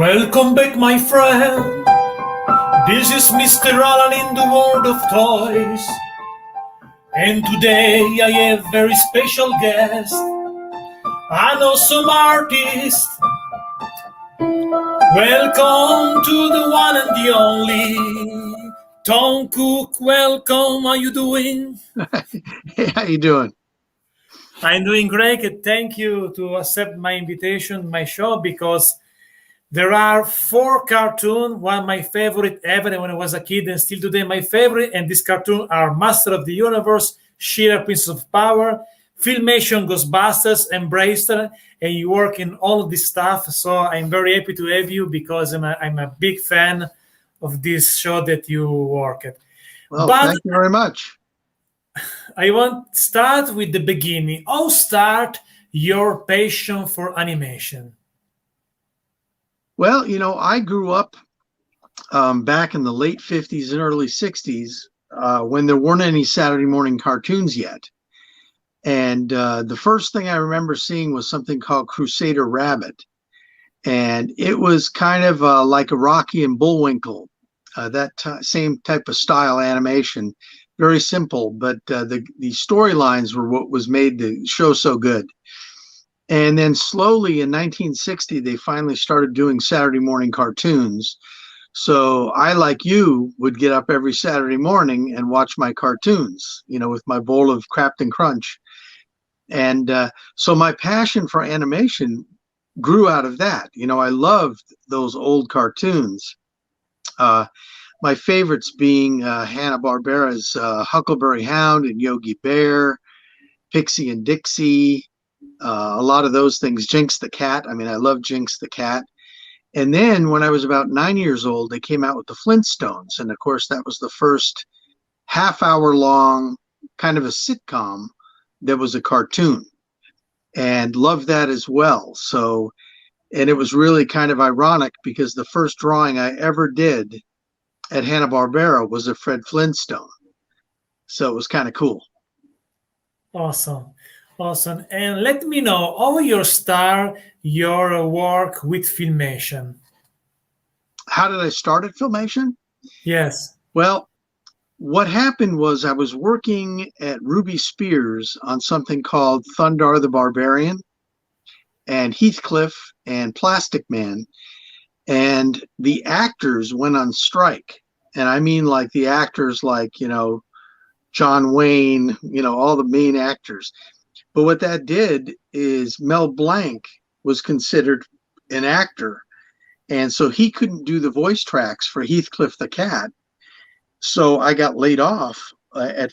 Welcome back, my friend. This is MrAlan in the world of toys. And today I have a very special guest, an awesome artist. Welcome to the one and the only Tom Cook. Welcome. How you doing? Hey, how you doing? I'm doing great. Thank you to accept my invitation, my show, because there are 4 cartoons, one of my favorite ever when I was a kid and still today my favorite, and these cartoons are Master of the Universe, She-Ra, Princess of Power, Filmation, Ghostbusters, and BraveStarr, and you work in all of this stuff, so I'm very happy to have you because I'm a big fan of this show that you work at. Well, thank you very much. I want to start with the beginning. How start your passion for animation? Well, I grew up back in the late 50s and early 60s when there weren't any Saturday morning cartoons yet. And the first thing I remember seeing was something called Crusader Rabbit. And it was kind of like a Rocky and Bullwinkle, that same type of style animation. Very simple, but the storylines were what was made the show so good. And then slowly in 1960, they finally started doing Saturday morning cartoons. So I, like you, would get up every Saturday morning and watch my cartoons, with my bowl of Crafton Crunch. And so my passion for animation grew out of that. I loved those old cartoons. My favorites being Hanna-Barbera's Huckleberry Hound and Yogi Bear, Pixie and Dixie, a lot of those things. Jinx the Cat. I mean, I love Jinx the Cat. And then when I was about 9 years old, they came out with the Flintstones. And of course, that was the first half-hour long kind of a sitcom that was a cartoon, and loved that as well. So, and it was really kind of ironic because the first drawing I ever did at Hanna-Barbera was a Fred Flintstone. So it was kind of cool. Awesome. Awesome. And let me know how you start your work with Filmation. How did I start at Filmation? Yes. Well, what happened was I was working at Ruby Spears on something called Thundar the Barbarian and Heathcliff and Plastic Man. And the actors went on strike. And I mean like the actors like, John Wayne, all the main actors. But what that did is Mel Blanc was considered an actor. And so he couldn't do the voice tracks for Heathcliff the Cat. So I got laid off at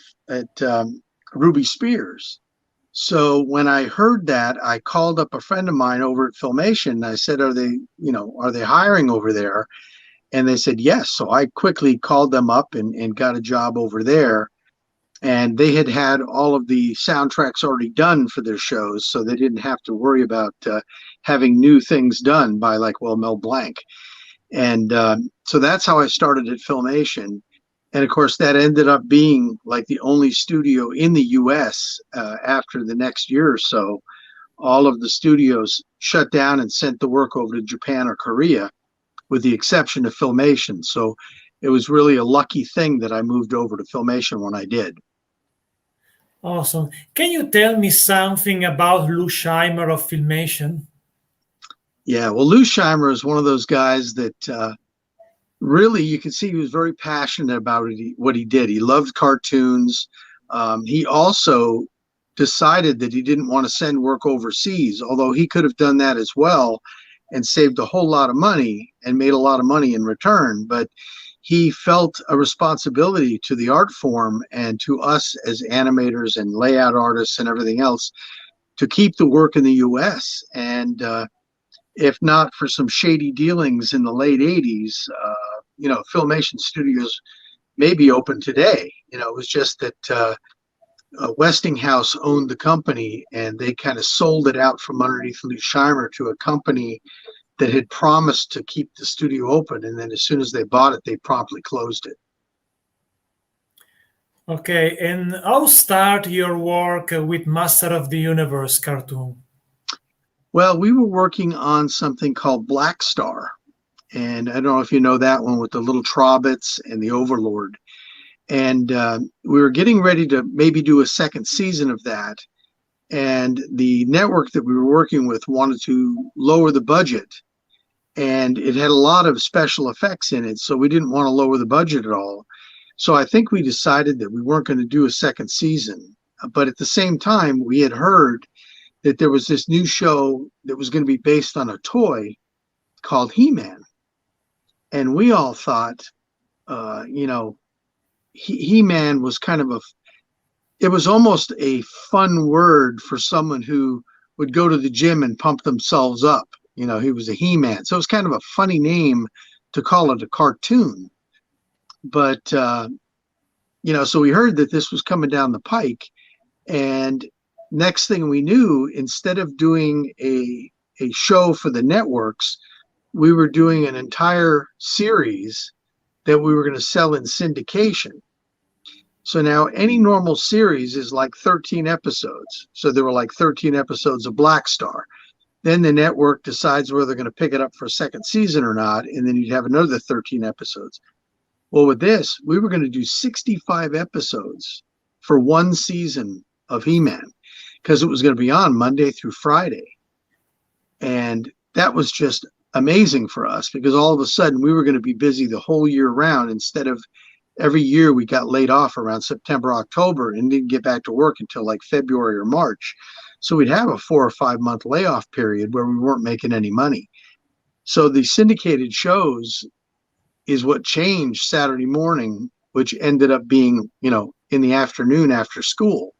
Ruby Spears. So when I heard that, I called up a friend of mine over at Filmation. And I said, are they hiring over there? And they said, yes. So I quickly called them up and got a job over there. And they had all of the soundtracks already done for their shows, so they didn't have to worry about having new things done by Mel Blanc. And so that's how I started at Filmation. And of course, that ended up being like the only studio in the US after the next year or so. All of the studios shut down and sent the work over to Japan or Korea, with the exception of Filmation. So it was really a lucky thing that I moved over to Filmation when I did. Awesome. Can you tell me something about Lou Scheimer of Filmation? Yeah, well, Lou Scheimer is one of those guys that really you can see he was very passionate about what he did. He loved cartoons. He also decided that he didn't want to send work overseas, although he could have done that as well and saved a whole lot of money and made a lot of money in return. But he felt a responsibility to the art form and to us as animators and layout artists and everything else to keep the work in the US. And if not for some shady dealings in the late 80s, Filmation studios may be open today. It was just that Westinghouse owned the company and they kind of sold it out from underneath Lou Scheimer to a company that had promised to keep the studio open, and then as soon as they bought it, they promptly closed it. Okay, and how start your work with Master of the Universe cartoon? Well, we were working on something called BraveStarr, And I don't know if you know that one with the little Trobits and the Overlord. And we were getting ready to maybe do a second season of that. And the network that we were working with wanted to lower the budget. And it had a lot of special effects in it. So we didn't want to lower the budget at all. So I think we decided that we weren't going to do a second season. But at the same time, we had heard that there was this new show that was going to be based on a toy called He-Man. And we all thought, He-Man was kind of it was almost a fun word for someone who would go to the gym and pump themselves up. He was a He-Man. So it was kind of a funny name to call it a cartoon. But, so we heard that this was coming down the pike. And next thing we knew, instead of doing a show for the networks, we were doing an entire series that we were going to sell in syndication. So now any normal series is like 13 episodes. So there were like 13 episodes of BraveStarr. Then the network decides whether they're going to pick it up for a second season or not. And then you'd have another 13 episodes. Well, with this, we were going to do 65 episodes for one season of He-Man because it was going to be on Monday through Friday. And that was just amazing for us because all of a sudden we were going to be busy the whole year round instead of every year we got laid off around September, October and didn't get back to work until like February or March. So we'd have a 4 or 5 month layoff period where we weren't making any money. So the syndicated shows is what changed Saturday morning, which ended up being, in the afternoon after school.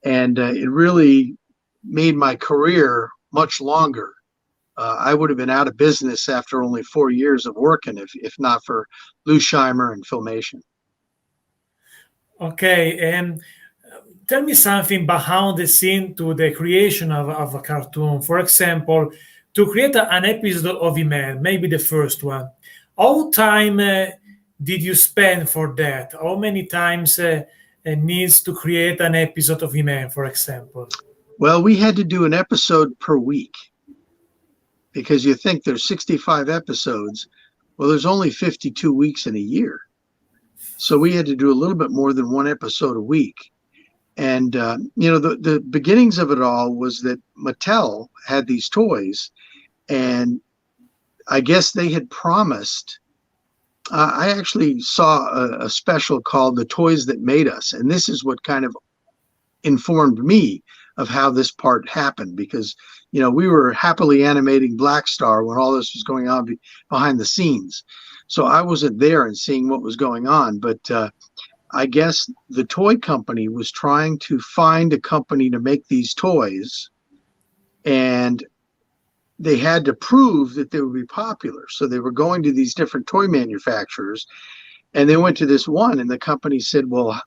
And it really made my career much longer. I would have been out of business after only 4 years of working if not for Lou Scheimer and Filmation. Okay, and tell me something behind the scene to the creation of a cartoon. For example, to create an episode of He-Man, maybe the first one, how time did you spend for that? How many times it needs to create an episode of He-Man, for example? Well, we had to do an episode per week because you think there's 65 episodes. Well, there's only 52 weeks in a year. So we had to do a little bit more than one episode a week. And, the beginnings of it all was that Mattel had these toys and I guess they had promised. I actually saw a special called The Toys That Made Us. And this is what kind of informed me of how this part happened because, we were happily animating BraveStarr when all this was going on behind the scenes. So I wasn't there and seeing what was going on. But I guess the toy company was trying to find a company to make these toys. And they had to prove that they would be popular. So they were going to these different toy manufacturers. And they went to this one. And the company said, well,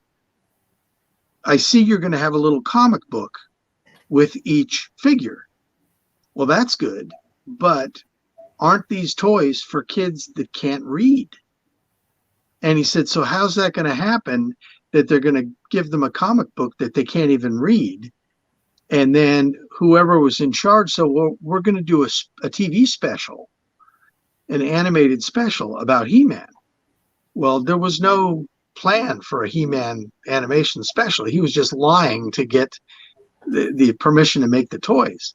I see you're going to have a little comic book with each figure. Well, that's good, but aren't these toys for kids that can't read? And he said, so how's that going to happen that they're going to give them a comic book that they can't even read? And then whoever was in charge said, well, we're going to do a TV special, an animated special about He-Man. Well, there was no plan for a He-Man animation special. He was just lying to get the permission to make the toys.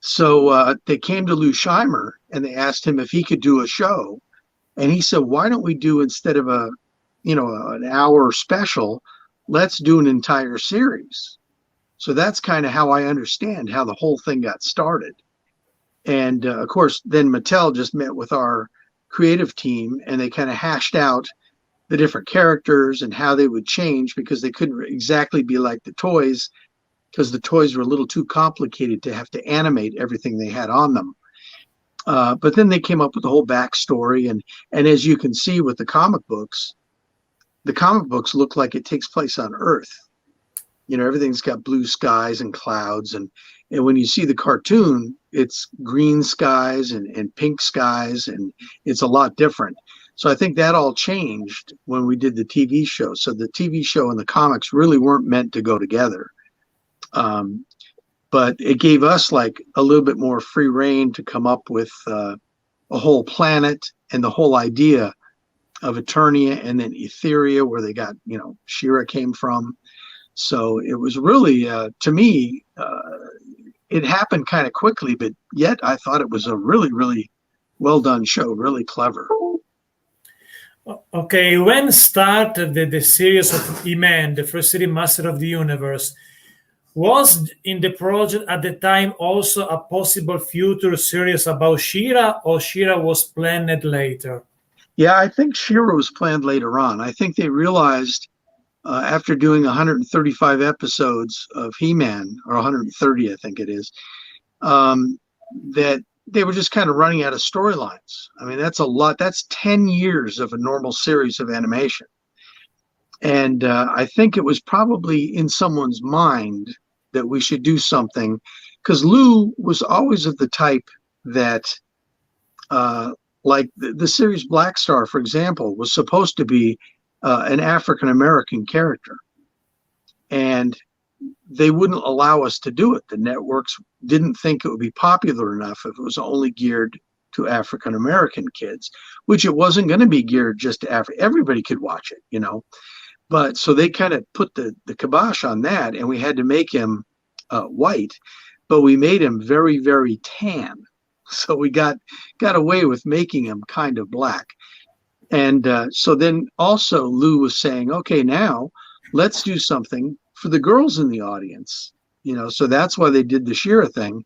So they came to Lou Scheimer and they asked him if he could do a show. And he said, why don't we do, instead of an hour special, let's do an entire series. So that's kind of how I understand how the whole thing got started. And of course, then Mattel just met with our creative team and they kind of hashed out the different characters and how they would change because they couldn't exactly be like the toys because the toys were a little too complicated to have to animate everything they had on them. But then they came up with the whole backstory. And as you can see with the comic books look like it takes place on Earth. Everything's got blue skies and clouds. And when you see the cartoon, it's green skies and pink skies, and it's a lot different. So I think that all changed when we did the TV show. So the TV show and the comics really weren't meant to go together. But it gave us like a little bit more free reign to come up with a whole planet and the whole idea of Eternia, and then Etheria, where they got, She-Ra came from. So it was really, to me, it happened kind of quickly, but yet I thought it was a really, really well done show, really clever. Okay, when started the series of He-Man, the first series Master of the Universe, was in the project at the time also a possible future series about She-Ra, or She-Ra was planned later? Yeah, I think She-Ra was planned later on. I think they realized after doing 135 episodes of He-Man, or 130, I think it is, that they were just kind of running out of storylines. I mean, that's a lot. That's 10 years of a normal series of animation. And I think it was probably in someone's mind that we should do something, because Lou was always of the type that, like the series BraveStarr, for example, was supposed to be an African-American character. And they wouldn't allow us to do it. The networks didn't think it would be popular enough if it was only geared to African-American kids, which it wasn't going to be geared just to Africa. Everybody could watch it, But so they kind of put the kibosh on that, and we had to make him white, but we made him very, very tan. So we got away with making him kind of black. And so then also Lou was saying, okay, now let's do something for the girls in the audience, so that's why they did the She-Ra thing.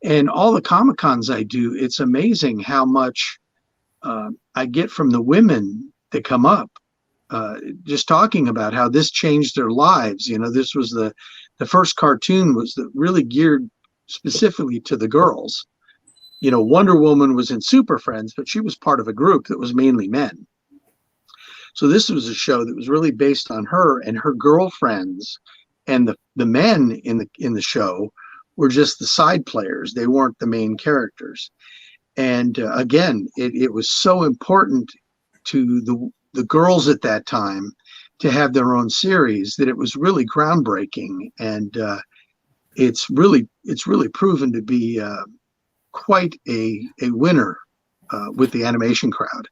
And all the Comic-Cons I do, it's amazing how much I get from the women that come up, just talking about how this changed their lives. This was the first cartoon was really geared specifically to the girls. Wonder Woman was in Super Friends, but she was part of a group that was mainly men. So this was a show that was really based on her and her girlfriends, and the men in the show were just the side players. They weren't the main characters. And again, it was so important to the girls at that time to have their own series that it was really groundbreaking. And it's really proven to be quite a winner with the animation crowd.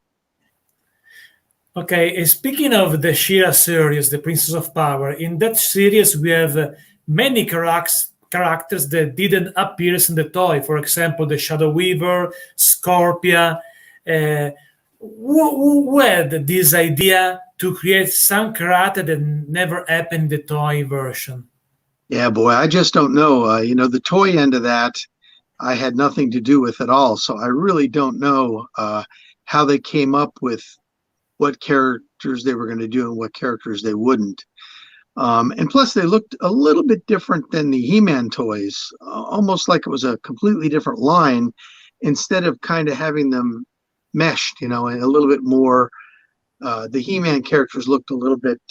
Okay, speaking of the She-Ra series, The Princess of Power, in that series we have many characters that didn't appear in the toy. For example, the Shadow Weaver, Scorpia. Who had this idea to create some character that never happened in the toy version? Yeah, boy, I just don't know. The toy end of that, I had nothing to do with at all. So I really don't know how they came up with what characters they were going to do and what characters they wouldn't. And plus, they looked a little bit different than the He-Man toys, almost like it was a completely different line, instead of kind of having them meshed, and a little bit more. The He-Man characters looked a little bit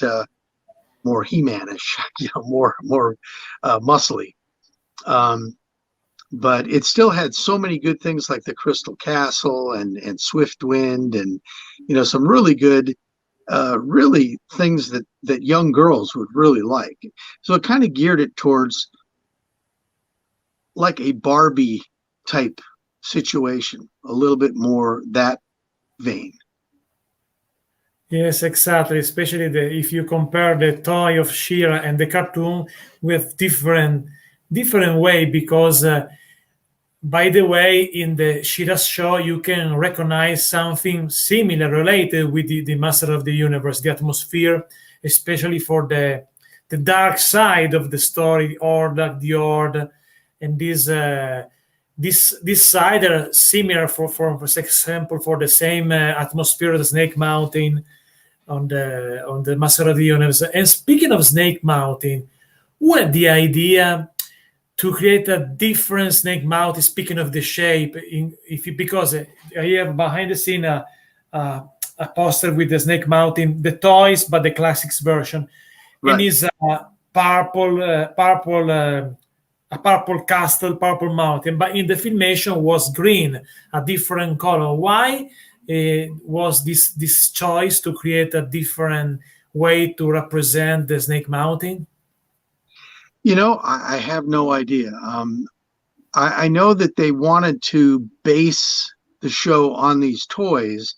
more He-Man-ish, more muscly. But it still had so many good things like the Crystal Castle and Swift Wind, and some really good really things that young girls would really like. So it kind of geared it towards like a Barbie type situation, a little bit more that vein. Yes, exactly. Especially if you compare the toy of She-Ra and the cartoon with different way, because by the way, in the She-Ra show, you can recognize something similar related with the Master of the Universe, the atmosphere, especially for the dark side of the story, the Horde, and this side are similar for example, for the same atmosphere of the Snake Mountain on the Master of the Universe. And speaking of Snake Mountain, who had the idea to create a different Snake Mountain? Speaking of the shape, because I have behind the scene a poster with the Snake Mountain, the toys, but the classics version, right. And it's a purple castle, purple mountain, but in the filmation was green, a different color. Why was this choice to create a different way to represent the Snake Mountain? I have no idea. I know that they wanted to base the show on these toys,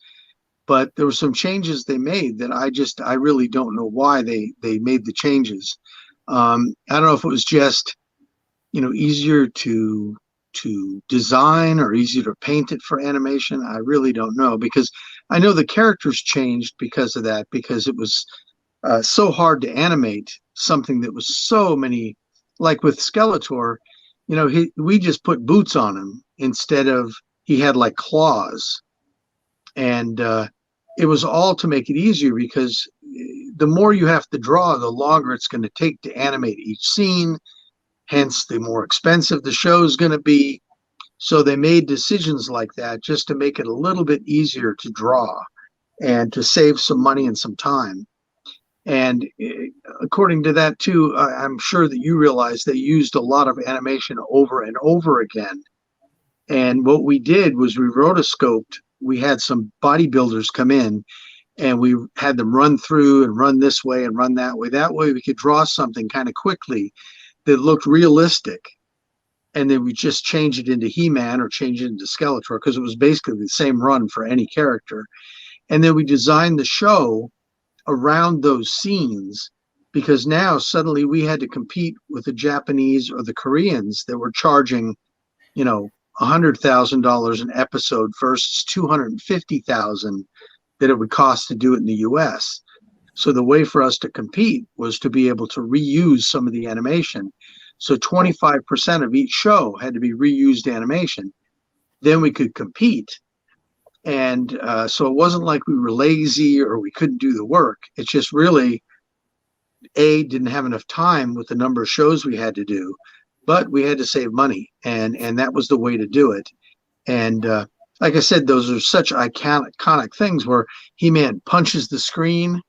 but there were some changes they made that I really don't know why they made the changes. I don't know if it was just, easier to design or easier to paint it for animation. I really don't know, because I know the characters changed because of that, because it was so hard to animate something that was so many, like with Skeletor, we just put boots on him instead of, he had like claws. And it was all to make it easier, because the more you have to draw, the longer it's going to take to animate each scene. Hence, the more expensive the show is going to be. So they made decisions like that just to make it a little bit easier to draw and to save some money and some time. And according to that, too, I'm sure that you realize they used a lot of animation over and over again. And what we did was we rotoscoped. We had some bodybuilders come in, and we had them run through and run this way and run that way. That way we could draw something kind of quickly that looked realistic. And then we just change it into He-Man or change it into Skeletor, because it was basically the same run for any character. And then we designed the show around those scenes, because now suddenly we had to compete with the Japanese or the Koreans that were charging, $100,000 an episode versus $250,000 that it would cost to do it in the US. So the way for us to compete was to be able to reuse some of the animation. So 25% of each show had to be reused animation. Then we could compete. And so it wasn't like we were lazy or we couldn't do the work. It's just really, didn't have enough time with the number of shows we had to do, but we had to save money. And that was the way to do it. And like I said, those are such iconic things where He-Man punches the screen.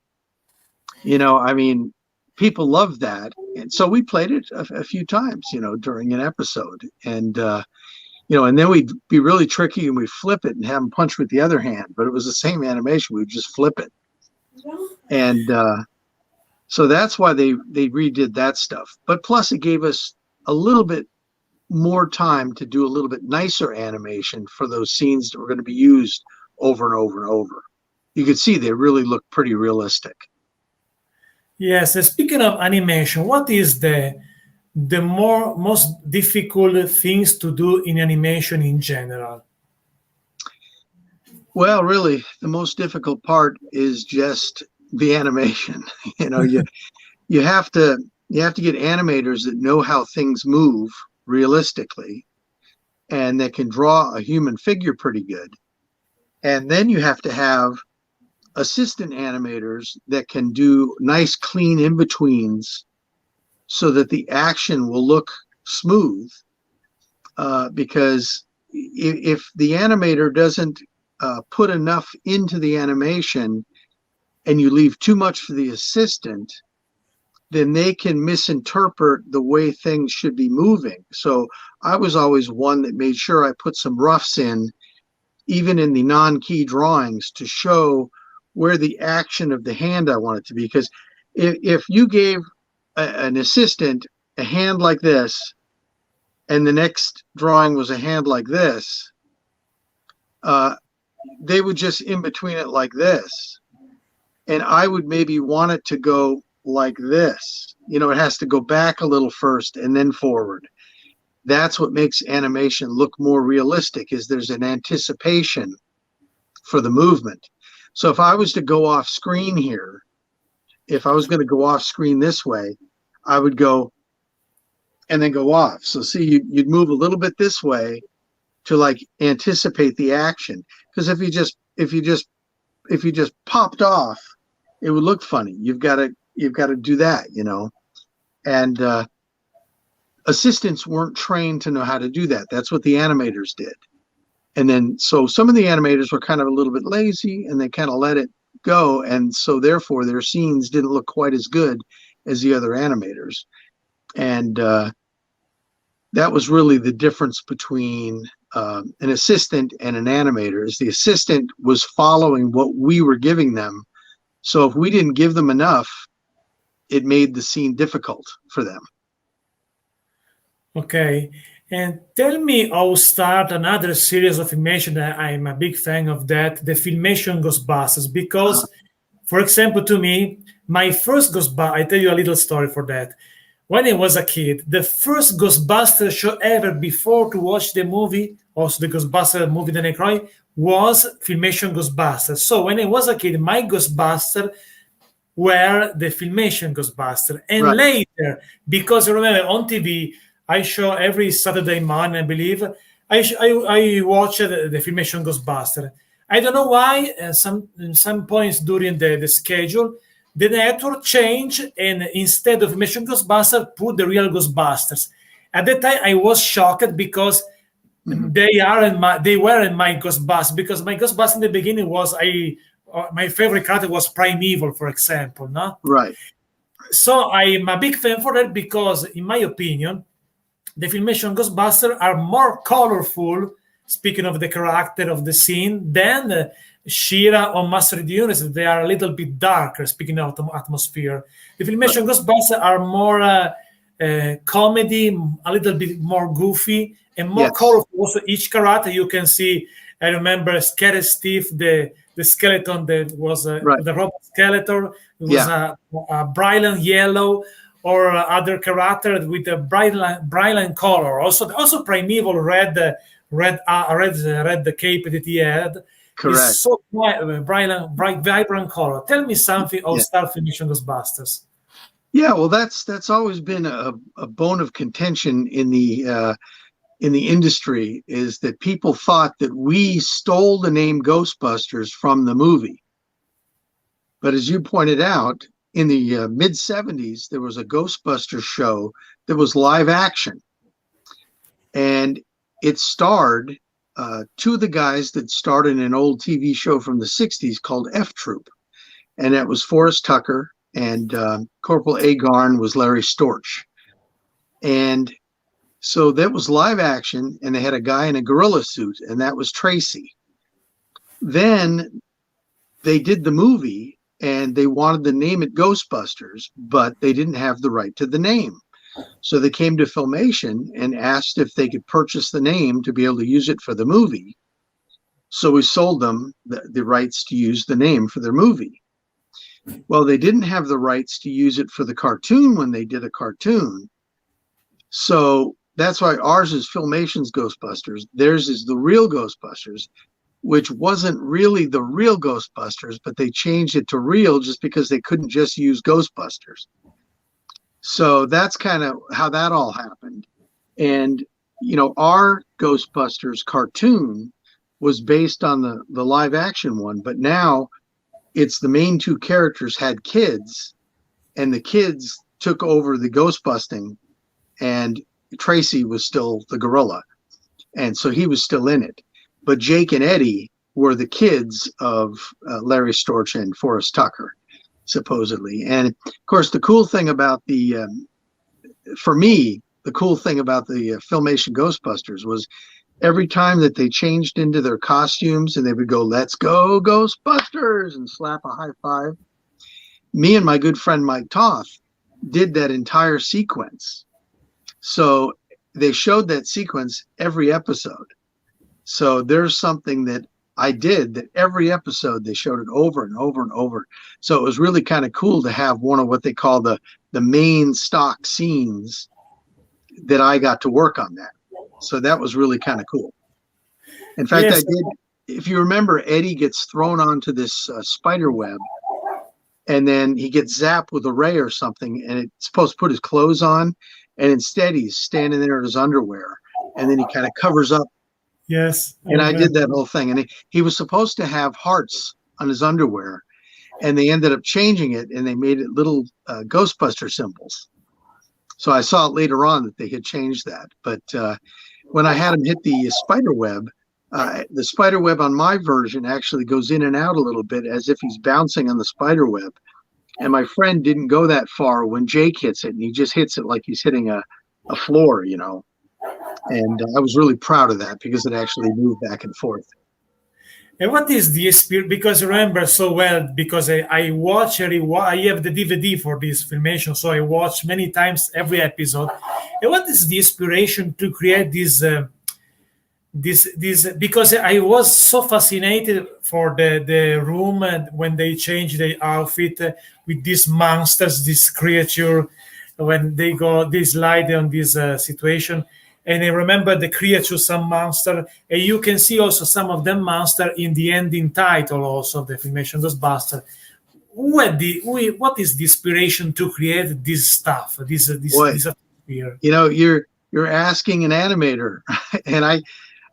People love that. And so we played it a few times, during an episode. And, and then we'd be really tricky and we flip it and have him punch with the other hand. But it was the same animation. We'd just flip it. And so that's why they redid that stuff. But plus it gave us a little bit more time to do a little bit nicer animation for those scenes that were going to be used over and over and over. You could see they really look pretty realistic. Yes, speaking of animation, what is the most difficult things to do in animation in general? Well, really, the most difficult part is just the animation. You have to get animators that know how things move realistically and that can draw a human figure pretty good. And then you have to have assistant animators that can do nice clean in-betweens so that the action will look smooth, because if the animator doesn't put enough into the animation and you leave too much for the assistant, then they can misinterpret the way things should be moving. So I was always one that made sure I put some roughs in, even in the non-key drawings, to show where the action of the hand I want it to be. Because if you gave an assistant a hand like this, and the next drawing was a hand like this, they would just in between it like this. And I would maybe want it to go like this. It has to go back a little first and then forward. That's what makes animation look more realistic, is there's an anticipation for the movement. So if I was to go off screen here, if I was going to go off screen this way, I would go and then go off. So see, you'd move a little bit this way to like anticipate the action. Because if you just popped off, it would look funny. You've got to do that, And assistants weren't trained to know how to do that. That's what the animators did. And then so some of the animators were kind of a little bit lazy and they kind of let it go. And so therefore their scenes didn't look quite as good as the other animators. And that was really the difference between an assistant and an animator, is the assistant was following what we were giving them. So if we didn't give them enough, it made the scene difficult for them. Okay. And tell me how start another series of Filmation that I'm a big fan of that, the Filmation Ghostbusters, because, for example, to me, my first Ghostbusters, I tell you a little story for that. When I was a kid, the first Ghostbuster show ever before to watch the movie, also the Ghostbuster movie, The Necroid, was Filmation Ghostbusters. So when I was a kid, my Ghostbuster were the Filmation Ghostbuster. And Right. later, because I remember on TV, I show every Saturday morning, I believe, I watched the Filmation Ghostbuster. I don't know why, some points during the schedule, the network changed and instead of Filmation Ghostbuster, put the real Ghostbusters. At that time, I was shocked because Mhm. they were in my Ghostbusters because my Ghostbusters in the beginning was my favorite character was Primeval, for example, no? Right. So I'm a big fan for that because, in my opinion, the Filmation Ghostbusters are more colorful, speaking of the character of the scene, than She-Ra or Master of the Universe. They are a little bit darker, speaking of atmosphere. The Right. Filmation Ghostbusters are more comedy, a little bit more goofy, and more Yes. colorful. Also, each character you can see. I remember Scary Steve, the skeleton that was Right. the robot skeleton. It was Yeah. a brilliant yellow, or other character with a brilliant color. Also Primeval red the cape that he had is Correct. so bright, vibrant color. Tell me something of Yeah. Star Finishing Ghostbusters. Yeah. Well, that's always been a bone of contention in the industry, is that people thought that we stole the name Ghostbusters from the movie. But as you pointed out, in the mid 70s, there was a Ghostbusters show that was live action. And it starred two of the guys that starred in an old TV show from the 60s called F Troop. And that was Forrest Tucker, and Corporal Agarn was Larry Storch. And so that was live action, and they had a guy in a gorilla suit, and that was Tracy. Then they did the movie, and they wanted to name it Ghostbusters, but they didn't have the right to the name. So they came to Filmation and asked if they could purchase the name to be able to use it for the movie. So we sold them the rights to use the name for their movie. Well, they didn't have the rights to use it for the cartoon when they did a cartoon. So that's why ours is Filmation's Ghostbusters. Theirs is the real Ghostbusters, which wasn't really the real Ghostbusters, but they changed it to real just because they couldn't just use Ghostbusters. So that's kind of how that all happened. And, our Ghostbusters cartoon was based on the live action one, but now it's the main two characters had kids, and the kids took over the ghost busting, and Tracy was still the gorilla. And so he was still in it. But Jake and Eddie were the kids of Larry Storch and Forrest Tucker, supposedly. And of course, the cool thing about for me, the cool thing about the Filmation Ghostbusters was every time that they changed into their costumes and they would go, "Let's go Ghostbusters," and slap a high five, me and my good friend Mike Toth did that entire sequence. So they showed that sequence every episode. So there's something that I did that every episode they showed it over and over and over. So it was really kind of cool to have one of what they call the main stock scenes that I got to work on that. So that was really kind of cool. In fact, Yes. I did. If you remember, Eddie gets thrown onto this spider web, and then he gets zapped with a ray or something, and it's supposed to put his clothes on, and instead he's standing there in his underwear, and then he kind of covers up. Yes. And I did that whole thing, and he was supposed to have hearts on his underwear, and they ended up changing it, and they made it little Ghostbuster symbols. So I saw it later on that they had changed that. But when I had him hit the spider web on my version actually goes in and out a little bit as if he's bouncing on the spider web. And my friend didn't go that far when Jake hits it, and he just hits it like he's hitting a floor, And I was really proud of that because it actually moved back and forth. And what is the experience? Because I remember so well, because I watch, I have the DVD for this filmation, so I watch many times every episode. And what is the inspiration to create this because I was so fascinated for the room and when they change the outfit with these monsters, this creature, when they slide on this situation. And I remember the creature, some monster, and you can see also some of them monster in the ending title also of the filmation Ghostbusters. What is the inspiration to create this stuff, Boy, this atmosphere? you're asking an animator, and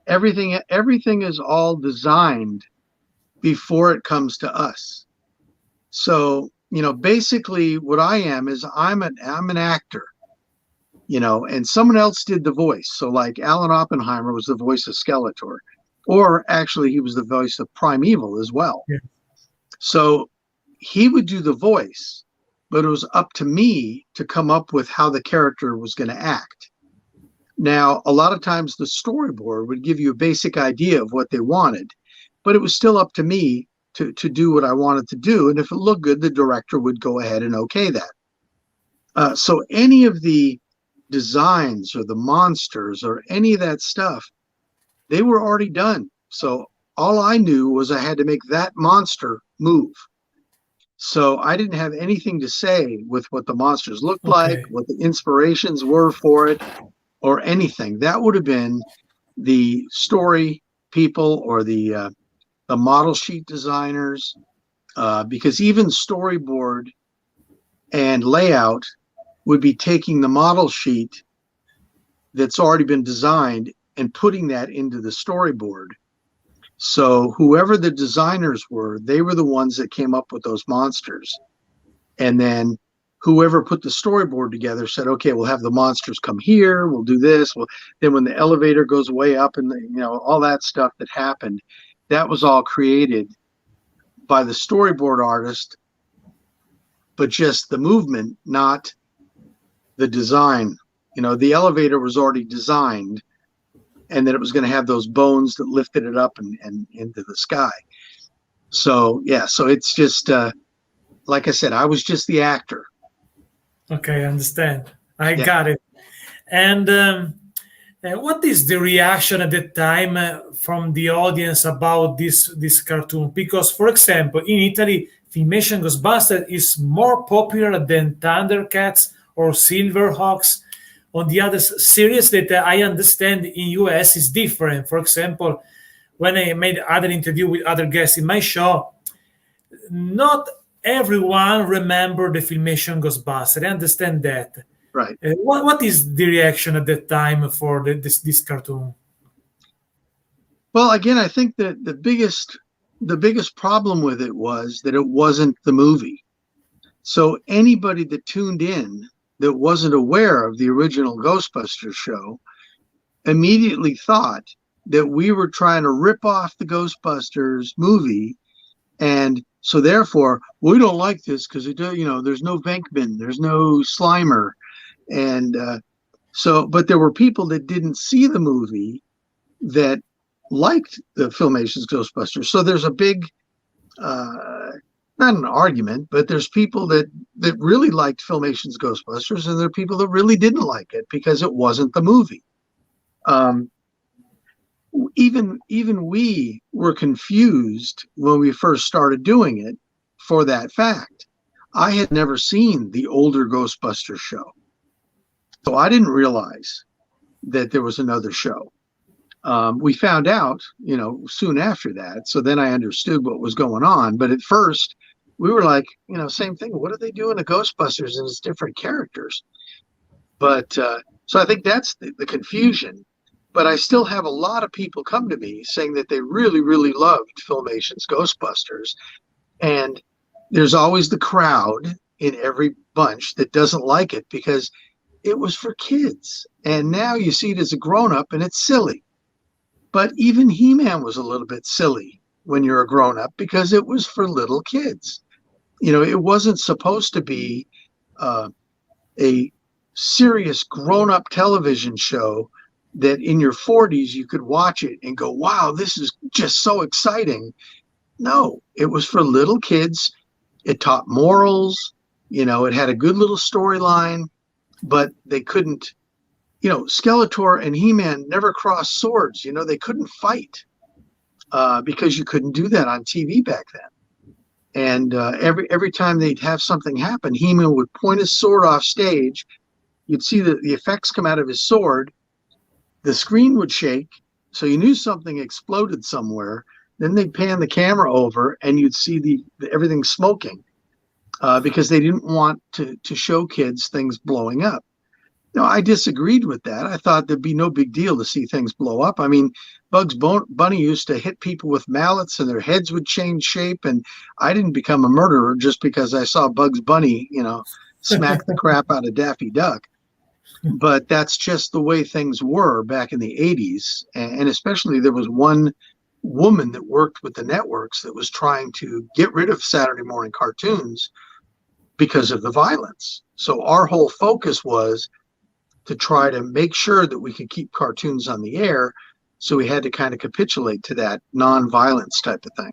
everything is all designed before it comes to us. So, basically what I am is I'm an actor, and someone else did the voice. So like Alan Oppenheimer was the voice of Skeletor, or actually he was the voice of Primeval as well. Yeah. So he would do the voice, but it was up to me to come up with how the character was going to act. Now, a lot of times the storyboard would give you a basic idea of what they wanted, but it was still up to me to do what I wanted to do. And if it looked good, the director would go ahead and okay that. So any of the designs or the monsters or any of that stuff, they were already done. So all I knew was I had to make that monster move. So I didn't have anything to say with what the monsters looked like, Okay. what the inspirations were for it, or anything. That would have been the story people or the model sheet designers, because even storyboard and layout would be taking the model sheet that's already been designed and putting that into the storyboard. So whoever the designers were, they were the ones that came up with those monsters. And then whoever put the storyboard together said, okay, we'll have the monsters come here, we'll do this. Then when the elevator goes way up and all that stuff that happened, that was all created by the storyboard artist, but just the movement, not the design. The elevator was already designed, and that it was going to have those bones that lifted it up and into the sky. So yeah, so it's just like I said, I was just the actor. Okay, I understand. I Yeah. got it. And what is the reaction at the time from the audience about this cartoon? Because, for example, in Italy, Filmation Ghostbusters is more popular than Thundercats or Silverhawks. On the other series that I understand in US is different. For example, when I made other interview with other guests in my show, not everyone remember the Filmation Ghostbusters. I understand that. Right. What is the reaction at that time for this cartoon? Well, again, I think that the biggest problem with it was that it wasn't the movie. So anybody that tuned in that wasn't aware of the original Ghostbusters show immediately thought that we were trying to rip off the Ghostbusters movie, and so therefore we don't like this because there's no Venkman, there's no Slimer, and but there were people that didn't see the movie that liked the Filmation's Ghostbusters. So there's a big not an argument, but there's people that really liked Filmation's Ghostbusters, and there are people that really didn't like it because it wasn't the movie. Even we were confused when we first started doing it for that fact. I had never seen the older Ghostbusters show, so I didn't realize that there was another show. We found out, soon after that. So then I understood what was going on. But at first, we were like, same thing. What are they doing to Ghostbusters and it's different characters? But so I think that's the confusion. But I still have a lot of people come to me saying that they really, really loved Filmation's Ghostbusters. And there's always the crowd in every bunch that doesn't like it because it was for kids. And now you see it as a grown-up and it's silly. But even He-Man was a little bit silly when you're a grown-up because it was for little kids. It wasn't supposed to be a serious grown-up television show that in your 40s you could watch it and go, wow, this is just so exciting. No, it was for little kids. It taught morals, it had a good little storyline, but they couldn't, Skeletor and He-Man never crossed swords. They couldn't fight because you couldn't do that on TV back then. And every time they'd have something happen, He-Man would point his sword off stage. You'd see the effects come out of his sword. The screen would shake, so you knew something exploded somewhere. Then they'd pan the camera over, and you'd see the everything smoking because they didn't want to show kids things blowing up. No, I disagreed with that. I thought there'd be no big deal to see things blow up. I mean, Bugs Bunny used to hit people with mallets and their heads would change shape. And I didn't become a murderer just because I saw Bugs Bunny, smack the crap out of Daffy Duck. But that's just the way things were back in the 80s. And especially there was one woman that worked with the networks that was trying to get rid of Saturday morning cartoons because of the violence. So our whole focus was to try to make sure that we could keep cartoons on the air. So we had to kind of capitulate to that non-violence type of thing.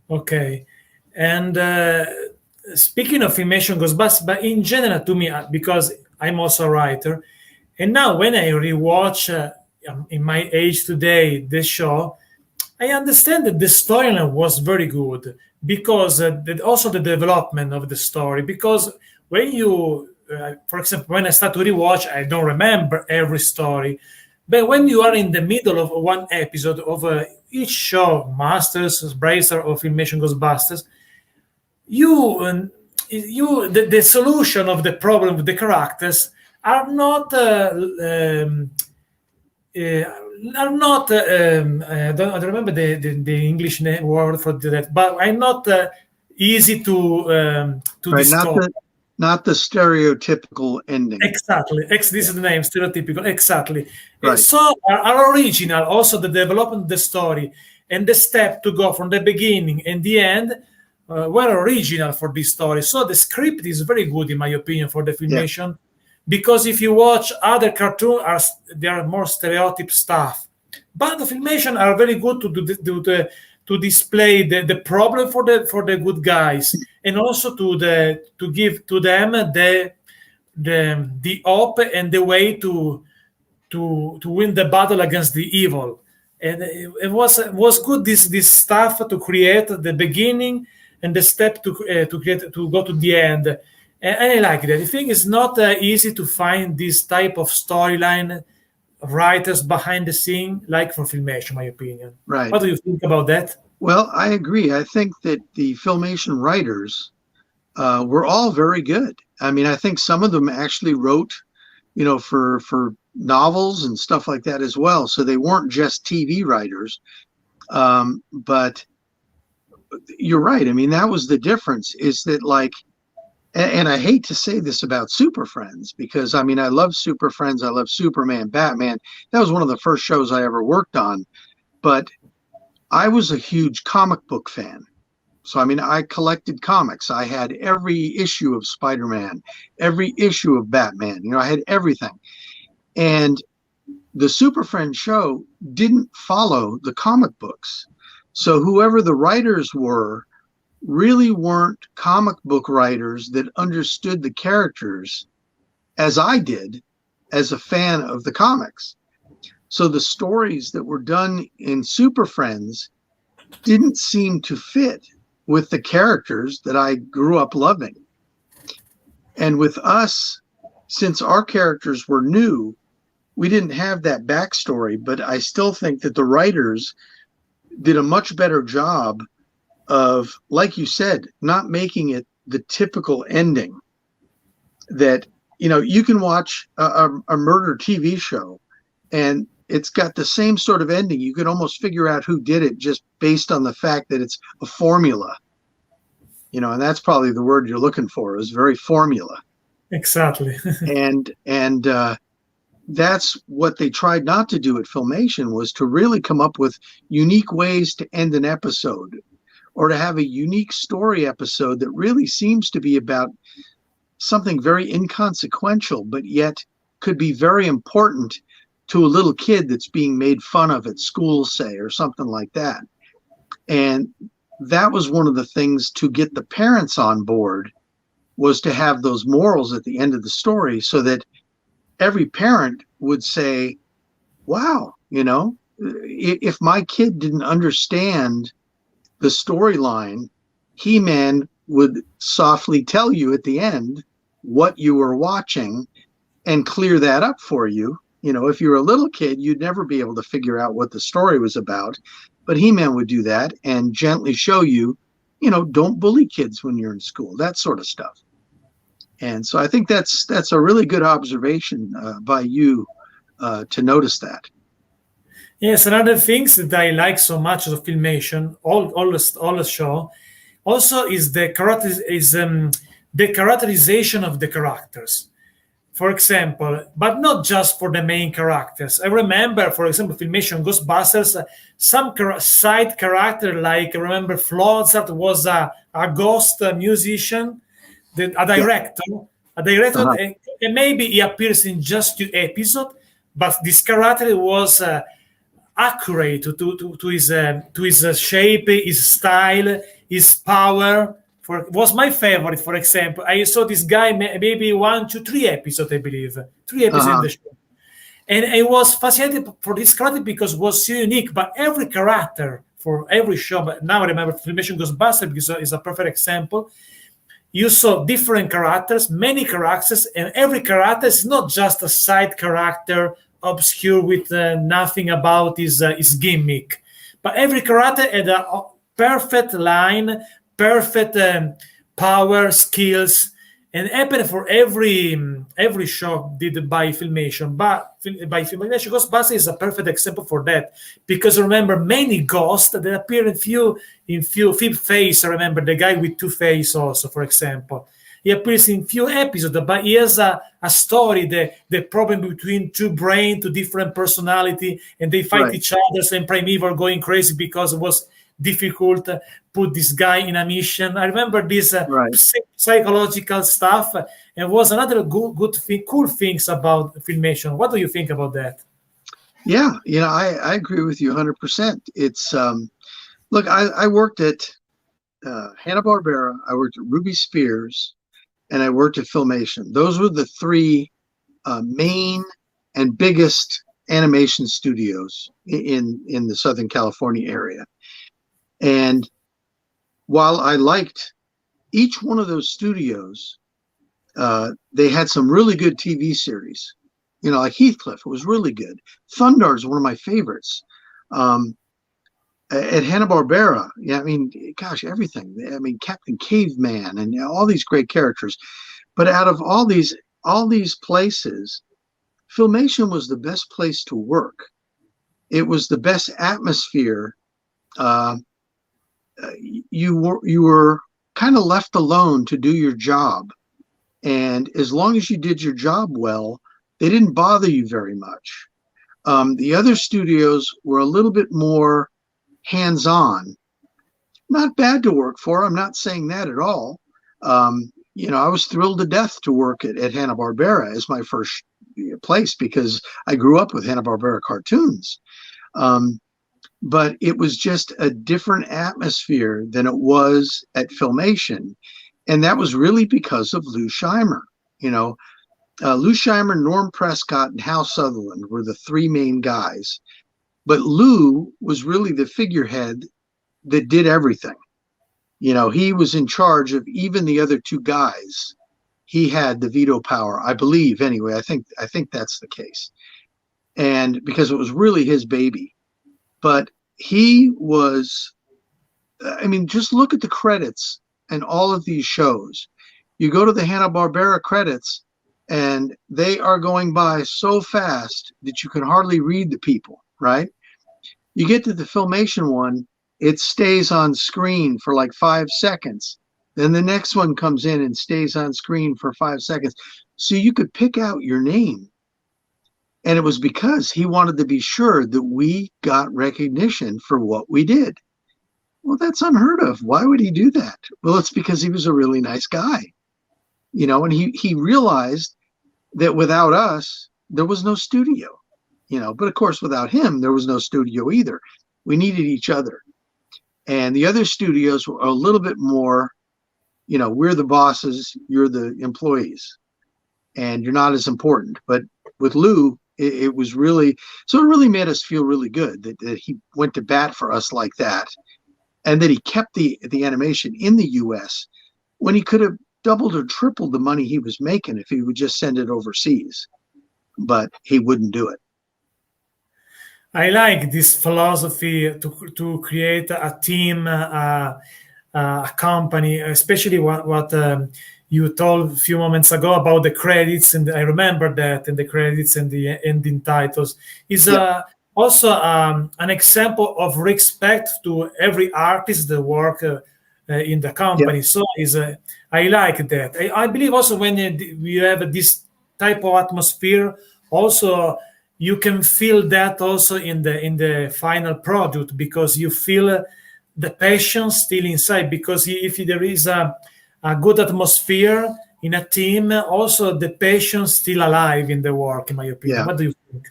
Okay. And speaking of Filmation Ghostbusters, but in general to me, because I'm also a writer, and now when I rewatch in my age today this show, I understand that the storyline was very good because also the development of the story, because when you for example, when I start to rewatch, I don't remember every story. But when you are in the middle of one episode of each show, Masters, BraveStarr, or Filmation Ghostbusters, the solution of the problem with the characters are not I don't remember the English word for that, but I'm not easy to discover. Not the stereotypical ending. Exactly. This is the name, stereotypical. Exactly. Right. So are original, also the development of the story and the step to go from the beginning and the end were original for this story. So the script is very good, in my opinion, for the Filmation, because if you watch other cartoons, there are more stereotype stuff. But the Filmation are very good to display the problem for the good guys, and also to give to them the hope and the way to win the battle against the evil. And it was good this stuff to create the beginning and the step to create to go to the end. And I like that. I think it's not easy to find this type of storyline writers behind the scene, like for Filmation, my opinion. Right. What do you think about that? Well, I agree. I think that the Filmation writers were all very good. I mean, I think some of them actually wrote, for novels and stuff like that as well. So they weren't just TV writers. But you're right. I mean, that was the difference, is that and I hate to say this about Super Friends, because I mean, I love Super Friends. I love Superman, Batman. That was one of the first shows I ever worked on. But I was a huge comic book fan. So, I mean, I collected comics. I had every issue of Spider-Man, every issue of Batman. I had everything. And the Super Friends show didn't follow the comic books. So whoever the writers were really weren't comic book writers that understood the characters as I did as a fan of the comics. So the stories that were done in Super Friends didn't seem to fit with the characters that I grew up loving. And with us, since our characters were new, we didn't have that backstory, but I still think that the writers did a much better job of, like you said, not making it the typical ending that, you can watch a murder TV show and it's got the same sort of ending. You could almost figure out who did it just based on the fact that it's a formula, and that's probably the word you're looking for, is very formula. Exactly. and that's what they tried not to do at Filmation, was to really come up with unique ways to end an episode, or to have a unique story episode that really seems to be about something very inconsequential, but yet could be very important to a little kid that's being made fun of at school, say, or something like that. And that was one of the things to get the parents on board, was to have those morals at the end of the story, so that every parent would say, wow, if my kid didn't understand the storyline, He-Man would softly tell you at the end what you were watching and clear that up for you. If you were a little kid, you'd never be able to figure out what the story was about. But He-Man would do that and gently show you, don't bully kids when you're in school, that sort of stuff. And so I think that's a really good observation by you to notice that. Yes, another things that I like so much of Filmation, all the show, also is the characterization of the characters. For example, but not just for the main characters. I remember, for example, Filmation Ghostbusters, some side character, like I remember Flotzart was a ghost musician, a director, and maybe he appears in just 2 episodes, but this character was accurate to his shape, his style, his power. Was my favorite. For example, I saw this guy maybe 1 to 3 episodes, I believe, 3 episodes in the show, and I was fascinated for this character because it was so unique. But every character for every show, but now I remember Filmation Ghostbusters because it's a perfect example. You saw different characters, many characters, and every character is not just a side character, obscure with nothing about his gimmick, but every character had a perfect line, perfect power, skills, and happened for every show did by Filmation. But by Filmation, Ghostbusters is a perfect example for that, because remember many ghosts that appear in few face. I remember the guy with 2 faces also, for example. He appears in few episodes, but he has a story, the problem between 2 brains, 2 different personality, and they fight each other, and Primeval going crazy because it was difficult to put this guy in a mission. I remember this psychological stuff, and was another good thing, cool things about Filmation. What do you think about that? Yeah, I agree with you 100%. It's look, I worked at Hanna-Barbera, I worked at Ruby Spears, and I worked at Filmation. Those were the 3 main and biggest animation studios in the Southern California area. And while I liked each one of those studios, they had some really good TV series. Like Heathcliff, it was really good. Thundar is one of my favorites. At Hanna-Barbera, everything. Captain Caveman and all these great characters. But out of all these places, Filmation was the best place to work. It was the best atmosphere. You were kind of left alone to do your job, and as long as you did your job well, they didn't bother you very much. The other studios were a little bit more hands-on. Not bad to work for, I'm not saying that at all. I was thrilled to death to work at Hanna-Barbera as my first place, because I grew up with Hanna-Barbera cartoons. But it was just a different atmosphere than it was at Filmation. And that was really because of Lou Scheimer. Lou Scheimer, Norm Prescott, and Hal Sutherland were the 3 main guys. But Lou was really the figurehead that did everything. He was in charge of even the other 2 guys. He had the veto power, I believe. Anyway, I think that's the case. And because it was really his baby. But he was, just look at the credits and all of these shows. You go to the Hanna-Barbera credits, and they are going by so fast that you can hardly read the people, right? You get to the Filmation one, it stays on screen for like 5 seconds. Then the next one comes in and stays on screen for 5 seconds. So you could pick out your name. And it was because he wanted to be sure that we got recognition for what we did. Well, that's unheard of. Why would he do that? Well, it's because he was a really nice guy. And he realized that without us, there was no studio. But of course, without him, there was no studio either. We needed each other. And the other studios were a little bit more, we're the bosses, you're the employees, and you're not as important. But with Lou, it was really, so it really made us feel really good that he went to bat for us like that. And that he kept the animation in the US when he could have doubled or tripled the money he was making if he would just send it overseas. But he wouldn't do it. I like this philosophy to create a team, a company, especially what you told a few moments ago about the credits, and I remember that, and the credits and the ending titles is also an example of respect to every artist that work in the company. Yep. So I like that. I believe also when you have this type of atmosphere, also you can feel that also in the final product, because you feel the passion still inside. Because if there is a good atmosphere in a team, also the passion still alive in the work, in my opinion. Yeah. What do you think?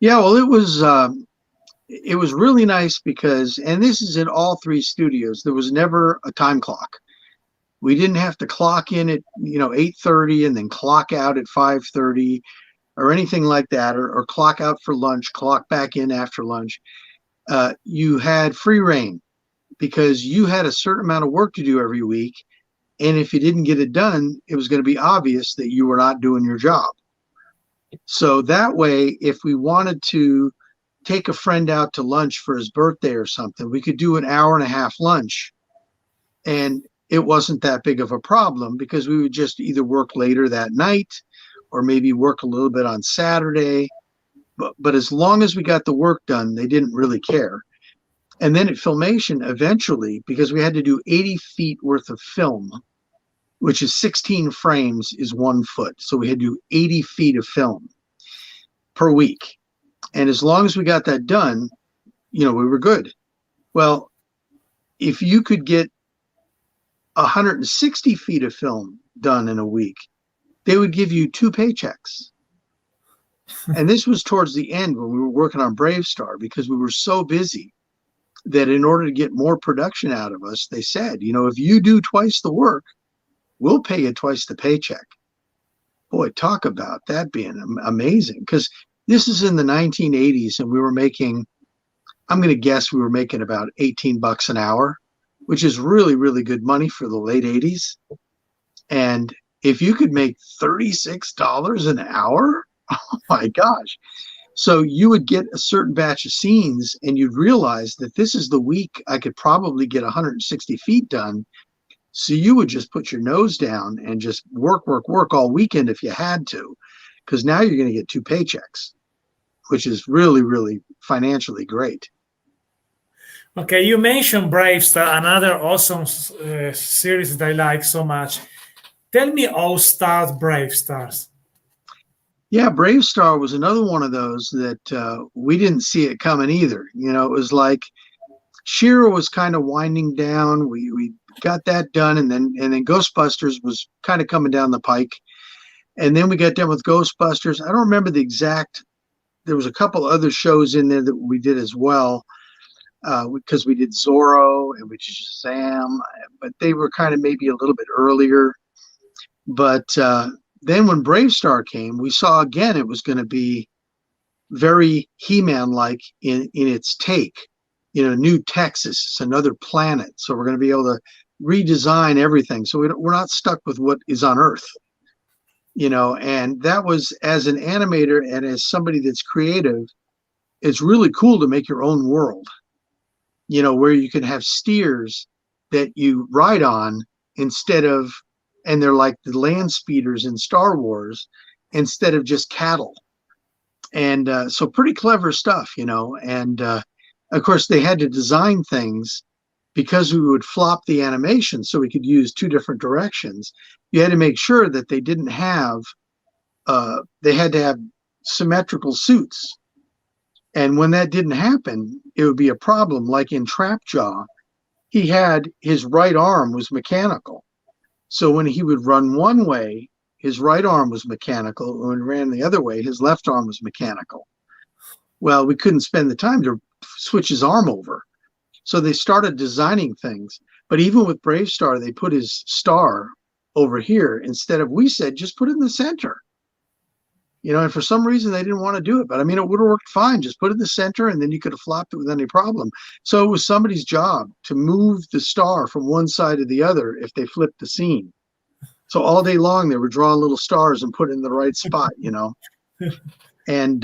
Yeah, well, it was really nice because, and this is in all three studios, there was never a time clock. We didn't have to clock in at 8:30 and then clock out at 5:30 or anything like that, or clock out for lunch, clock back in after lunch. You had free reign because you had a certain amount of work to do every week. And if you didn't get it done, it was going to be obvious that you were not doing your job. So that way, if we wanted to take a friend out to lunch for his birthday or something, we could do an hour and a half lunch. And it wasn't that big of a problem because we would just either work later that night or maybe work a little bit on Saturday. But as long as we got the work done, they didn't really care. And then at Filmation, eventually, because we had to do 80 feet worth of film, which is 16 frames is 1 foot. So we had to do 80 feet of film per week. And as long as we got that done, we were good. Well, if you could get 160 feet of film done in a week, they would give you 2 paychecks. And this was towards the end when we were working on BraveStarr, because we were so busy that in order to get more production out of us, they said, if you do twice the work, we'll pay you twice the paycheck. Boy, talk about that being amazing, because this is in the 1980s and we were making, I'm going to guess we were making about $18 an hour, which is really, really good money for the late 80s. And if you could make $36 an hour, oh my gosh. So you would get a certain batch of scenes and you'd realize that this is the week I could probably get 160 feet done. So you would just put your nose down and just work all weekend if you had to, because now you're going to get 2 paychecks, which is really, really financially great. Okay, you mentioned BraveStarr, another awesome series that I like so much. Tell me how started BraveStarr. Yeah, BraveStarr was another one of those that we didn't see it coming either. It was like She-Ra was kind of winding down. We got that done, and then Ghostbusters was kind of coming down the pike. And then we got done with Ghostbusters. I don't remember the exact. There was a couple other shows in there that we did as well, because we did Zorro and we did Shazam, but they were kind of maybe a little bit earlier. But then when BraveStarr came, we saw again it was going to be very He-Man-like in its take. New Texas, it's another planet, so we're going to be able to redesign everything. So we're not stuck with what is on Earth. And that was, as an animator and as somebody that's creative, it's really cool to make your own world, where you can have steers that you ride on instead of, and they're like the land speeders in Star Wars, instead of just cattle. And so pretty clever stuff, and of course they had to design things because we would flop the animation so we could use 2 different directions. You had to make sure that they didn't have, they had to have symmetrical suits. And when that didn't happen, it would be a problem. Like in Trapjaw, he had, his right arm was mechanical. So when he would run one way, his right arm was mechanical. When he ran the other way, his left arm was mechanical. Well, we couldn't spend the time to switch his arm over. So they started designing things. But even with BraveStarr, they put his star over here instead of, we said, just put it in the center. And for some reason they didn't want to do it. But I mean, it would have worked fine. Just put it in the center and then you could have flopped it with any problem. So it was somebody's job to move the star from one side to the other if they flipped the scene. So all day long they were drawing little stars and put it in the right spot, And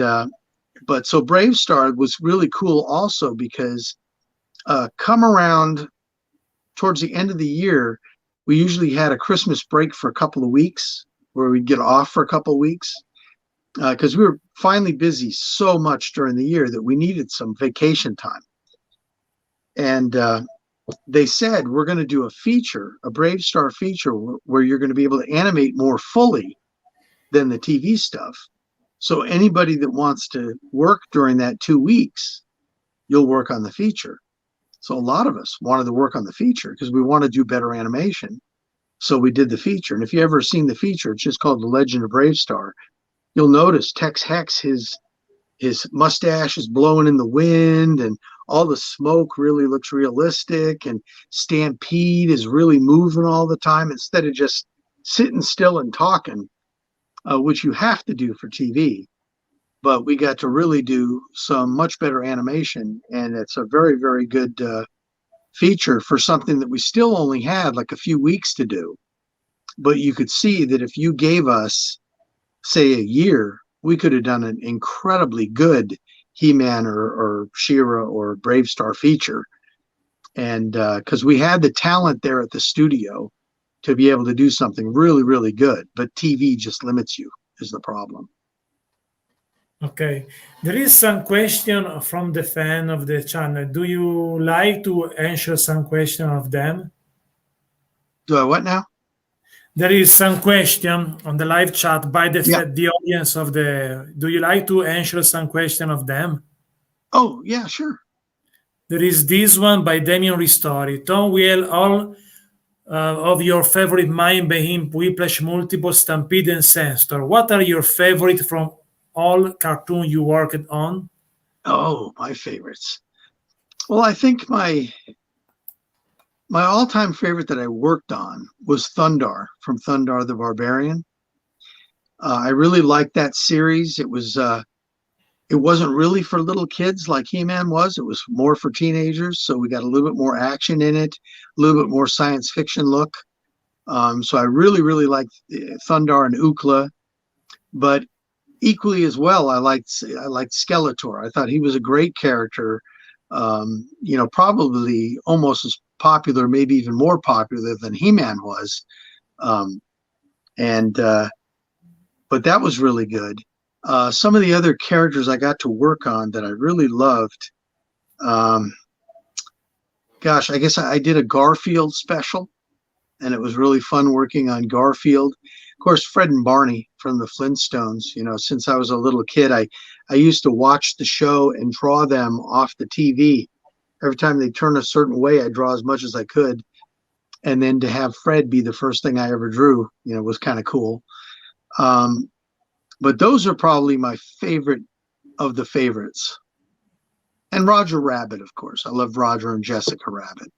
but so BraveStarr was really cool also because come around towards the end of the year, we usually had a Christmas break for a couple of weeks where we'd get off for a couple of weeks because we were finally busy so much during the year that we needed some vacation time. And they said, we're going to do a feature, a BraveStarr feature, where you're going to be able to animate more fully than the TV stuff. So anybody that wants to work during that 2 weeks, you'll work on the feature. So a lot of us wanted to work on the feature because we want to do better animation. So we did the feature. And if you ever seen the feature, it's just called The Legend of BraveStarr. You'll notice Tex Hex, his mustache is blowing in the wind and all the smoke really looks realistic, and Stampede is really moving all the time instead of just sitting still and talking, which you have to do for TV. But we got to really do some much better animation, and it's a very, very good feature for something that we still only had like a few weeks to do. But you could see that if you gave us, say, a year, we could have done an incredibly good He-Man or She-Ra or BraveStarr feature. And because we had the talent there at the studio to be able to do something really, really good. But TV just limits you, is the problem. Okay. There is some question from the fan of the channel. Do you like to answer some question of them? Do I what now? There is some question on the live chat by Yeah. the audience of the. Do you like to answer some question of them? Oh, yeah, sure. There is this one by Damien Ristori. Tom Will, all of your favorite Mind by him, Whiplash, Multiple, Stampede, and Sandstorm. What are your favorite from all cartoon you worked on? Oh, my favorites. Well, I think my all-time favorite that I worked on was Thundar from Thundar the Barbarian. I really liked that series. It wasn't really for little kids like He-Man was. It was more for teenagers. So we got a little bit more action in it, a little bit more science fiction look. So I really, really liked Thundar and Ookla. But equally as well, I liked Skeletor. I thought he was a great character. Probably almost as popular, maybe even more popular than He-Man was. But that was really good. Some of the other characters I got to work on that I really loved. I guess I did a Garfield special, and it was really fun working on Garfield. Of course, Fred and Barney from the Flintstones. Since I was a little kid, I used to watch the show and draw them off the TV. Every time they turn a certain way, I draw as much as I could. And then to have Fred be the first thing I ever drew, was kind of cool. But those are probably my favorite of the favorites. And Roger Rabbit, of course. I love Roger and Jessica Rabbit.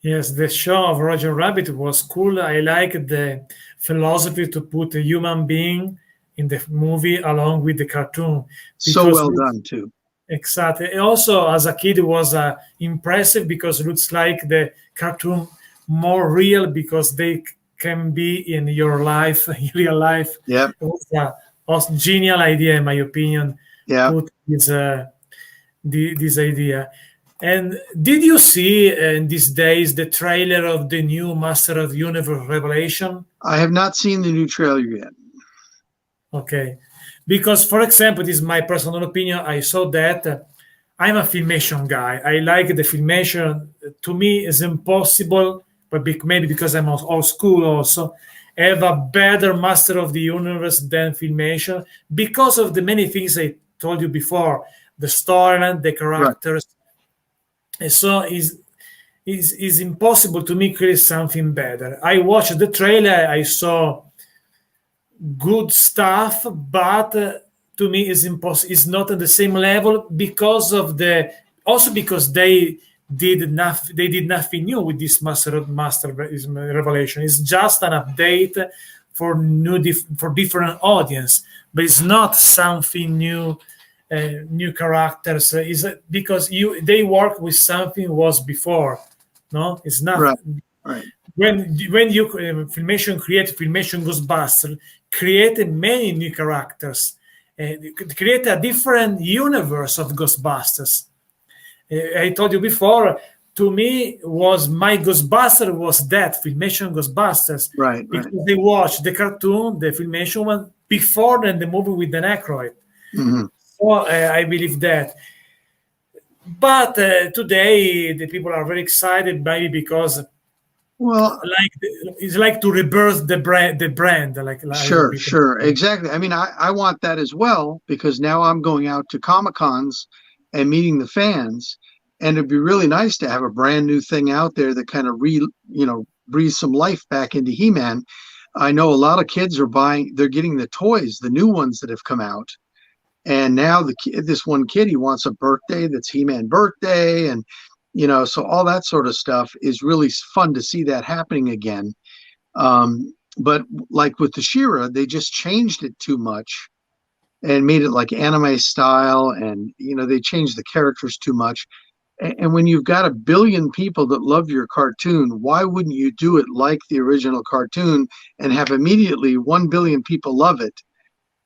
Yes, the show of Roger Rabbit was cool. I like the philosophy to put a human being in the movie along with the cartoon. So well done, too. Exactly. Also, as a kid, it was impressive because it looks like the cartoon more real because they can be in your life, in real life. Yeah. It was a genial idea, in my opinion. Yeah. Put this idea. And did you see in these days the trailer of the new Master of the Universe Revelation? I have not seen the new trailer yet. Okay. Because, for example, this is my personal opinion. I saw that. I'm a Filmation guy. I like the Filmation. To me, it's impossible, but maybe because I'm old school also, have a better Master of the Universe than Filmation because of the many things I told you before, the storyline, the characters. Right. And so it's impossible to me create something better. I watched the trailer. I saw good stuff, but to me is impossible. Is not on the same level because of the also because they did nothing new with this master revelation. It's just an update for for different audience, but it's not something new. New characters is because they work with something was before. No, it's not. Right. When you Filmation Ghostbusters created many new characters, create a different universe of Ghostbusters. I told you before. To me, was my Ghostbuster was that Filmation Ghostbusters, right? Because they watched the cartoon, the Filmation one before than the movie with Dan Aykroyd. Mm-hmm. So I believe that. But today the people are very excited, maybe because it's like to rebirth the brand. Like sure, exactly. I mean, I want that as well, because now I'm going out to Comic-Cons and meeting the fans, and it'd be really nice to have a brand new thing out there that kind of breathe some life back into He-Man. I know a lot of kids are they're getting the toys, the new ones that have come out. And now this one kid, he wants a birthday that's He-Man birthday. And, so all that sort of stuff is really fun to see that happening again. But like with the She-Ra, they just changed it too much and made it like anime style. And, they changed the characters too much. And when you've got 1 billion people that love your cartoon, why wouldn't you do it like the original cartoon and have immediately 1 billion people love it,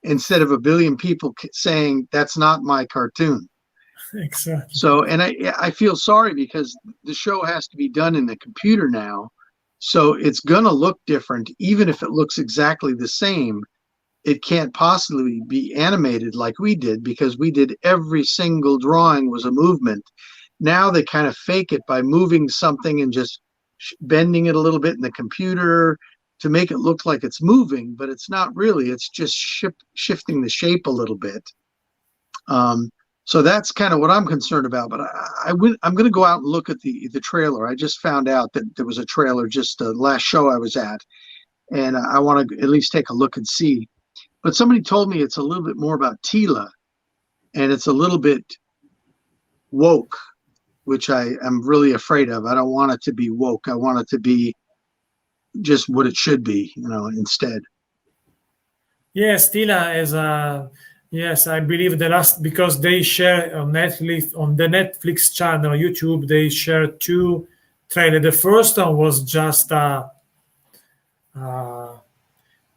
instead of 1 billion people saying that's not my cartoon? Exactly. So, and I feel sorry because the show has to be done in the computer now. So it's going to look different. Even if it looks exactly the same, it can't possibly be animated like we did, because we did every single drawing was a movement. Now they kind of fake it by moving something and just bending it a little bit in the computer to make it look like it's moving, but it's not really. It's just shifting the shape a little bit. So that's kind of what I'm concerned about. But I'm going to go out and look at the trailer. I just found out that there was a trailer just the last show I was at, and I want to at least take a look and see. But somebody told me it's a little bit more about Teela, and it's a little bit woke, which I am really afraid of. I don't want it to be woke. I want it to be just what it should be, instead. Yes, Teela is yes, I believe because they share on Netflix, on the Netflix channel, YouTube, they share 2 trailers. The first one was just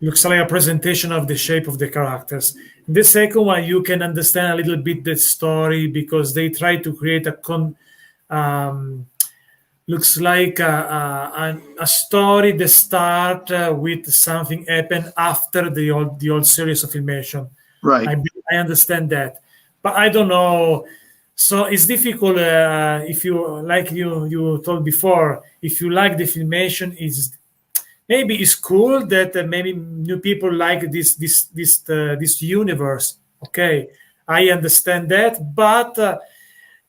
looks like a presentation of the shape of the characters. The second one, you can understand a little bit the story, because they try to create looks like a story that start with something happen after the old series of Filmation. Right. I understand that, but I don't know. So it's difficult if you, like you told before, if you like the Filmation, maybe it's cool that maybe new people like this universe. Okay, I understand that, but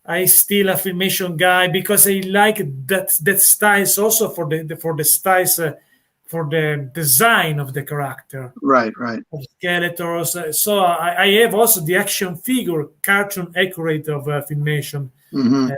I still a Filmation guy, because I like that styles also for the styles for the design of the character. Right. Of skeletons. So I have also the action figure cartoon accurate of Filmation. Mm-hmm.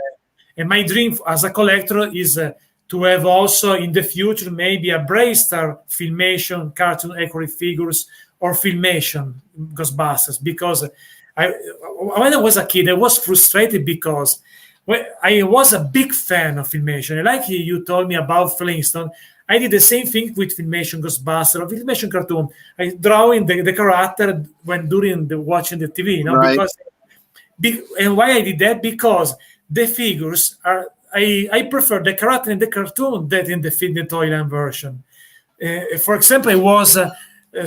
And my dream as a collector is to have also in the future maybe a BraveStarr Filmation cartoon accurate figures, or Filmation Ghostbusters, because when I was a kid, I was frustrated because I was a big fan of Filmation. Like you told me about Flintstone, I did the same thing with Filmation Ghostbusters or Filmation cartoon. I draw in the character when during watching the TV, right. And why I did that? Because the figures are, I prefer the character in the cartoon than in the Toyland version. For example, I was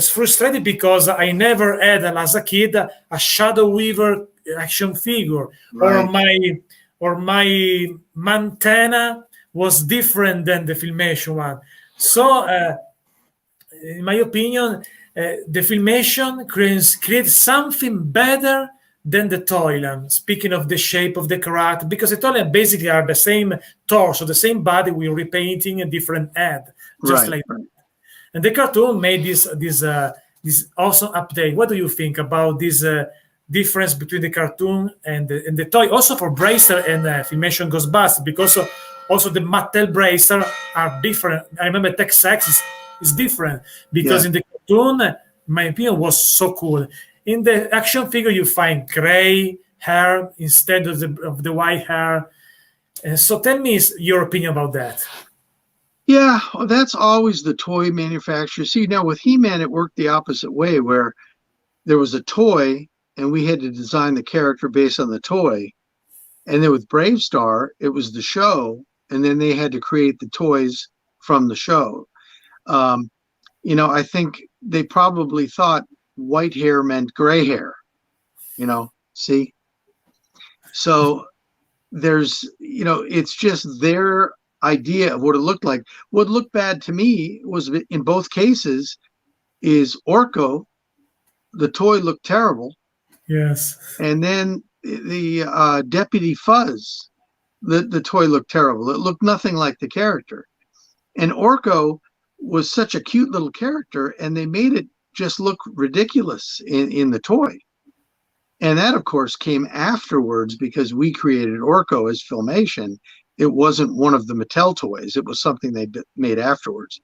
frustrated because I never had, as a kid, a Shadow Weaver action figure, right. or my Montana was different than the Filmation one. So, in my opinion, the Filmation creates something better than the Toyland. Speaking of the shape of the character, because the Toyland basically are the same torso, the same body with repainting a different head, just right. like that. And the cartoon made this this awesome update. What do you think about this difference between the cartoon and the toy? Also for BraveStarr and Filmation Ghostbusters, because also the Mattel BraveStarr are different. I remember Tex-Ex is different because Yeah. in the cartoon, my opinion, was so cool. In the action figure, you find gray hair instead of the white hair. So tell me your opinion about that. Yeah, well, that's always the toy manufacturer. See, now with He-Man, it worked the opposite way, where there was a toy and we had to design the character based on the toy. And then with BraveStarr, it was the show, and then they had to create the toys from the show. Um, I think they probably thought white hair meant gray hair, see? So it's just their idea of what it looked like. What looked bad to me was in both cases is Orko, the toy looked terrible. Yes. And then the Deputy Fuzz, the toy looked terrible. It looked nothing like the character. And Orko was such a cute little character, and they made it just look ridiculous in the toy. And that, of course, came afterwards because we created Orko as Filmation. It wasn't one of the Mattel toys. It was something they made afterwards.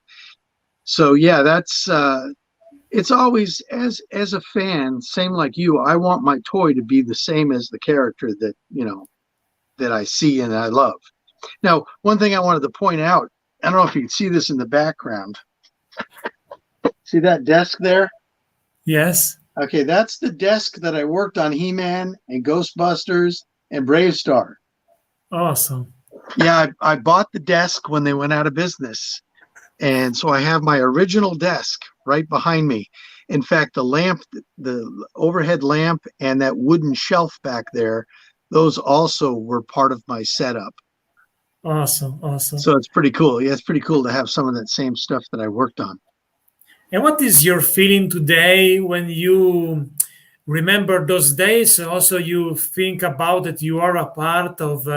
So, yeah, that's it's always, as a fan, same like you, I want my toy to be the same as the character that I see and I love. Now, one thing I wanted to point out, I don't know if you can see this in the background. See that desk there? Yes. Okay, that's the desk that I worked on He-Man and Ghostbusters and BraveStarr. Awesome. Yeah, I bought the desk when they went out of business. And so I have my original desk right behind me. In fact, the lamp, the overhead lamp, and that wooden shelf back there, those also were part of my setup. Awesome. So it's pretty cool. Yeah, it's pretty cool to have some of that same stuff that I worked on. And what is your feeling today when you remember those days? Also, you think about that you are a part of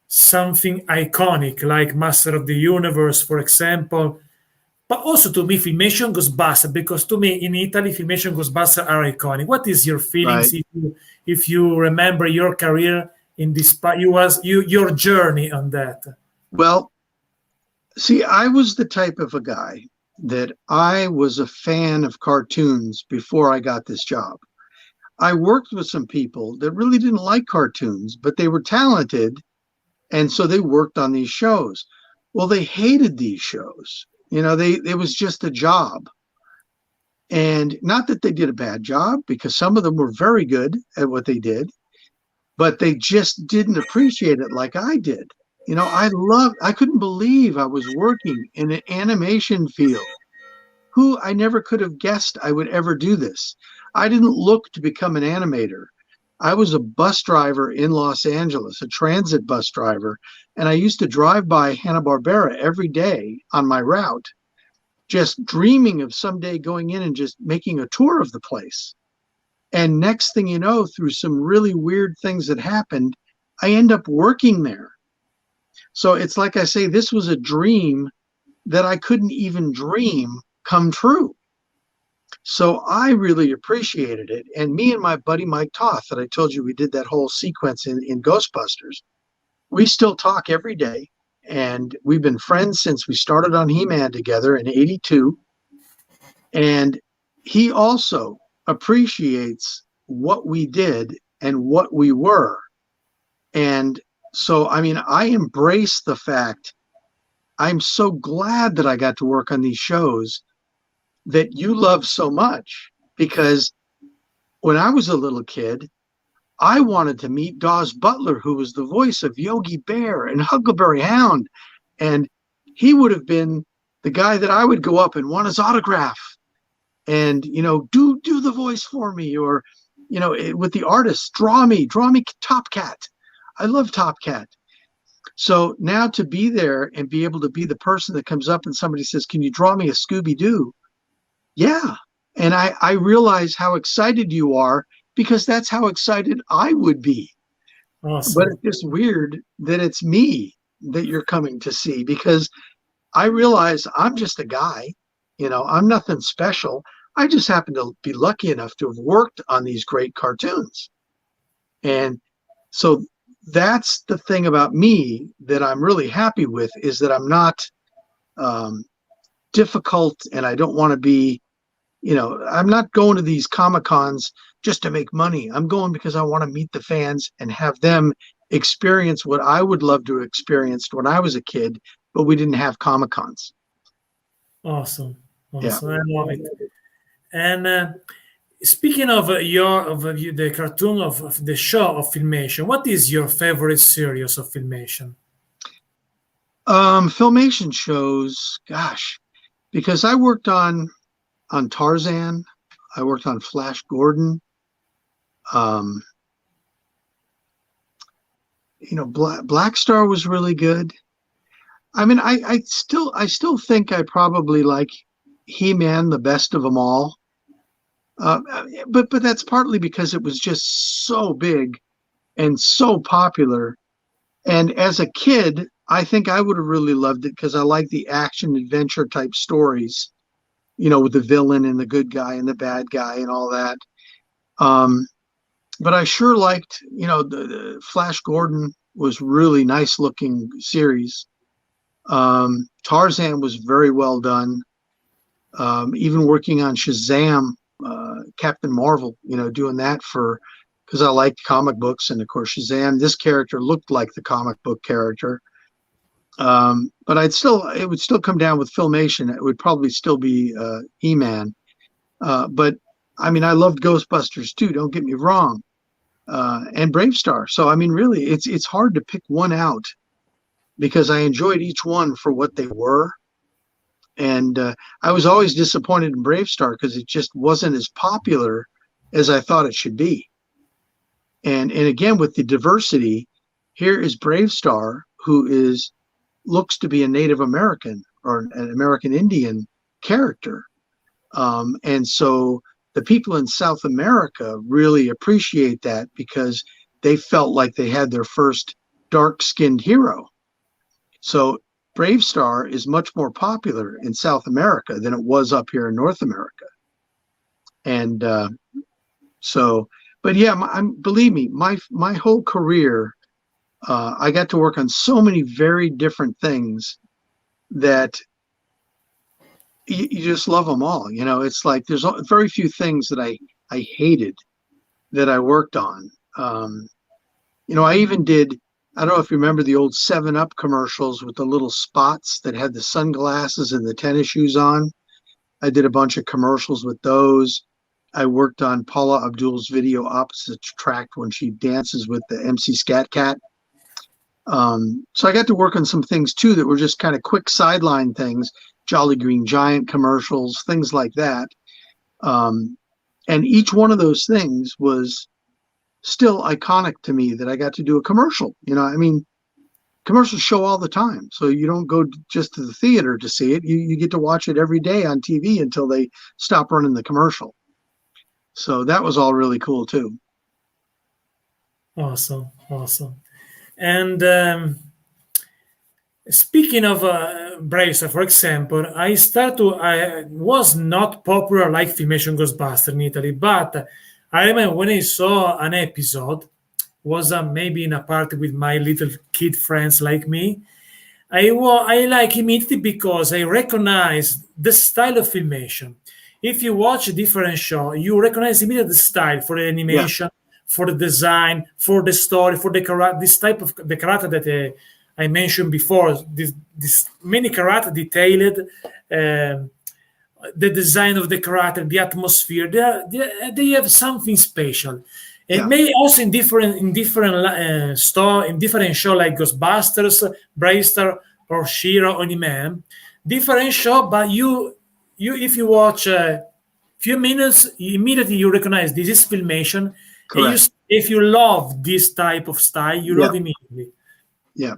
something iconic, like Master of the Universe, for example. But also to me, Filmation Ghostbusters, because to me, in Italy, Filmation Ghostbusters are iconic. What is your feelings Right. if you remember your career in this, your journey on that? Well, see, I was the type of a guy that I was a fan of cartoons before I got this job. I worked with some people that really didn't like cartoons, but they were talented, and so they worked on these shows. Well, they hated these shows. It was just a job. And not that they did a bad job, because some of them were very good at what they did, but they just didn't appreciate it like I did. I couldn't believe I was working in an animation field. I never could have guessed I would ever do this. I didn't look to become an animator. I was a bus driver in Los Angeles, a transit bus driver, and I used to drive by Hanna-Barbera every day on my route, just dreaming of someday going in and just making a tour of the place. And next thing you know, through some really weird things that happened, I end up working there. So it's like I say, this was a dream that I couldn't even dream come true. So I really appreciated it. And me and my buddy Mike Toth, that I told you we did that whole sequence in Ghostbusters, we still talk every day. And we've been friends since we started on He-Man together in '82. And he also appreciates what we did and what we were. And so, I embrace the fact, I'm so glad that I got to work on these shows that you love so much, because when I was a little kid, I wanted to meet Dawes Butler, who was the voice of Yogi Bear and Huckleberry Hound. And he would have been the guy that I would go up and want his autograph and, do the voice for me, or, with the artist, draw me Top Cat. I love Top Cat. So now to be there and be able to be the person that comes up and somebody says, can you draw me a Scooby-Doo? Yeah. And I realize how excited you are, because that's how excited I would be. Awesome. But it's just weird that it's me that you're coming to see, because I realize I'm just a guy, I'm nothing special. I just happen to be lucky enough to have worked on these great cartoons. And so that's the thing about me that I'm really happy with, is that I'm not difficult, and I don't want to be, I'm not going to these Comic Cons just to make money. I'm going because I want to meet the fans and have them experience what I would love to experience when I was a kid, but we didn't have Comic Cons. Awesome. Yeah. I love it. And speaking of the cartoon of the show of Filmation, what is your favorite series of Filmation? Filmation shows, gosh, because I worked on Tarzan, I worked on Flash Gordon. BraveStarr was really good. I mean, I still think I probably like He-Man the best of them all. But that's partly because it was just so big and so popular. And as a kid, I think I would have really loved it because I like the action adventure type stories, with the villain and the good guy and the bad guy and all that. But I sure liked, the Flash Gordon was really nice looking series. Tarzan was very well done. Even working on Shazam, Captain Marvel, doing that because I liked comic books, and of course Shazam, this character looked like the comic book character. But it would still come down with Filmation. It would probably still be He-Man. But I mean, I loved Ghostbusters too, don't get me wrong. And BraveStarr. So I mean, really, it's hard to pick one out because I enjoyed each one for what they were. And I was always disappointed in BraveStarr because it just wasn't as popular as I thought it should be. And again, with the diversity, here is BraveStarr, who looks to be a Native American or an American Indian character. And so the people in South America really appreciate that because they felt like they had their first dark-skinned hero. So BraveStarr is much more popular in South America than it was up here in North America. And but yeah, believe me, my whole career, I got to work on so many very different things that you just love them all. It's like there's very few things that I hated that I worked on. I even did, I don't know if you remember the old 7-Up commercials with the little spots that had the sunglasses and the tennis shoes on. I did a bunch of commercials with those. I worked on Paula Abdul's video Opposite Attract when she dances with the MC Scat Cat. So I got to work on some things too that were just kind of quick sideline things, Jolly Green Giant commercials, things like that. And each one of those things was still iconic to me that I got to do a commercial. I mean, commercials show all the time. So you don't go just to the theater to see it. You get to watch it every day on TV until they stop running the commercial. So that was all really cool too. Awesome. And speaking of BraveStarr, for example, I was not popular like Filmation Ghostbusters in Italy, but I remember when I saw an episode, was maybe in a party with my little kid friends like me, I like immediately because I recognized the style of Filmation. If you watch a different show, you recognize immediately the style for the animation, for the design, for the story, for this type of the character that I mentioned before. This many character detailed, the design of the character, the atmosphere. They have something special. It may also in different show like Ghostbusters, BraveStarr, or She-Ra or He-Man, different show, but you if you watch a few minutes, immediately you recognize this is Filmation. Correct. If you love this type of style, you love immediately. Yeah.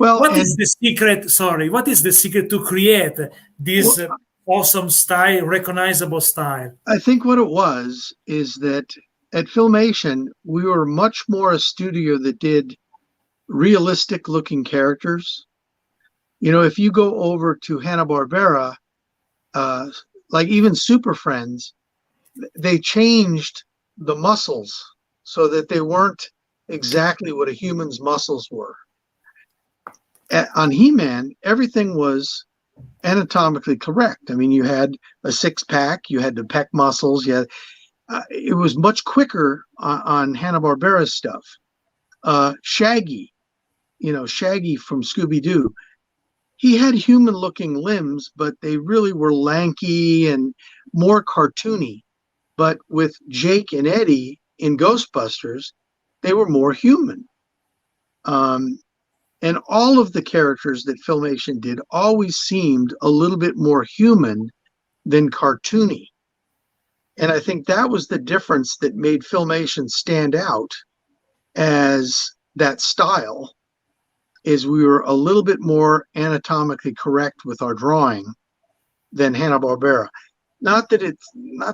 Well, what is the secret? Sorry, what is the secret to create this awesome style, recognizable style? I think what it was is that at Filmation, we were much more a studio that did realistic looking characters. If you go over to Hanna-Barbera, like even Super Friends, they changed the muscles so that they weren't exactly what a human's muscles were. On He-Man, everything was anatomically correct. I mean, you had a six-pack, you had the pec muscles, it was much quicker on Hanna-Barbera stuff. Shaggy, Shaggy from Scooby-Doo, he had human-looking limbs, but they really were lanky and more cartoony. But with Jake and Eddie in Ghostbusters, they were more human. And all of the characters that Filmation did always seemed a little bit more human than cartoony. And I think that was the difference that made Filmation stand out as that style, is we were a little bit more anatomically correct with our drawing than Hanna-Barbera. Not that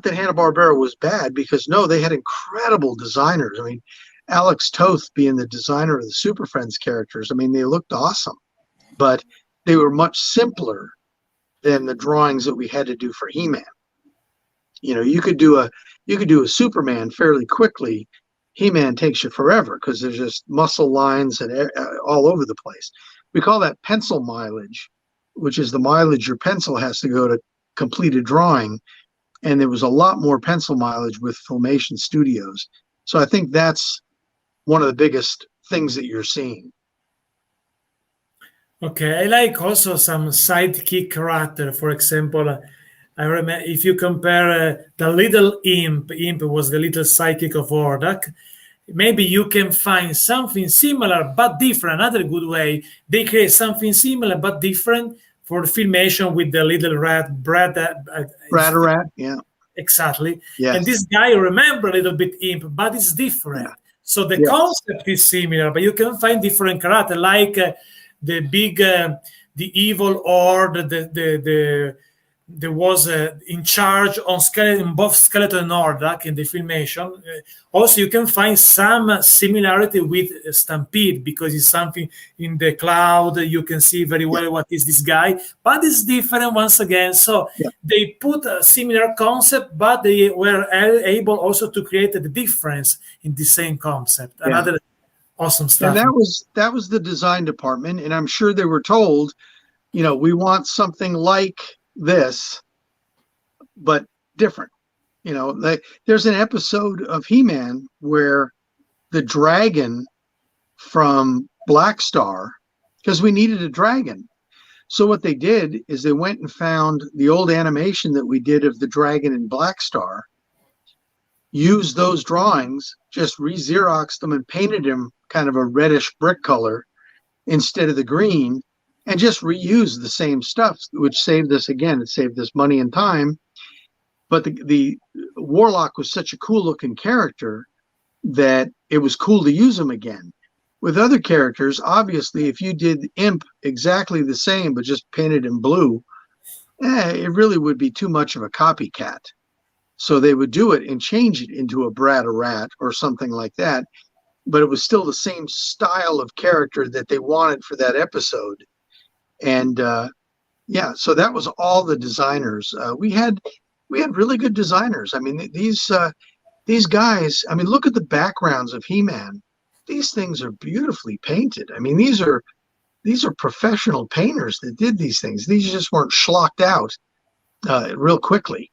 Hanna-Barbera was bad, because no, they had incredible designers. I mean, Alex Toth being the designer of the Super Friends characters, I mean, they looked awesome, but they were much simpler than the drawings that we had to do for He-Man. You could do a Superman fairly quickly. He-Man takes you forever because there's just muscle lines and all over the place. We call that pencil mileage, which is the mileage your pencil has to go to complete a drawing. And there was a lot more pencil mileage with Filmation Studios. So I think that's one of the biggest things that you're seeing. Okay, I like also some sidekick character. For example, I remember if you compare the little Imp was the little sidekick of Hordak. Maybe you can find something similar but different. Another good way, they create something similar but different for Filmation with the little rat, Rat, yeah. Exactly. Yes. And this guy, remember a little bit Imp, but it's different. Yeah. So the concept is similar, but you can find different characters, like the big, the evil Horde, there was in charge on skeleton, both Skeleton and Hordak in the Filmation. Also, you can find some similarity with Stampede, because it's something in the cloud. You can see very well what is this guy, but it's different once again. So they put a similar concept, but they were able also to create the difference in the same concept. Another awesome stuff. And that was the design department, and I'm sure they were told, we want something like this, but different. There's an episode of He-Man where the dragon from BraveStarr, because we needed a dragon. So what they did is they went and found the old animation that we did of the dragon in BraveStarr, used those drawings, just re-Xeroxed them and painted them kind of a reddish brick color instead of the green, and just reuse the same stuff, which saved us, it saved us money and time. But the Warlock was such a cool looking character that it was cool to use him again. With other characters, obviously, if you did Imp exactly the same, but just painted in blue, it really would be too much of a copycat. So they would do it and change it into a Rat or something like that. But it was still the same style of character that they wanted for that episode. And so that was all the designers. We had really good designers. I mean, these guys, I mean, look at the backgrounds of He-Man. These things are beautifully painted. I mean, these are professional painters that did these things. These just weren't schlocked out real quickly.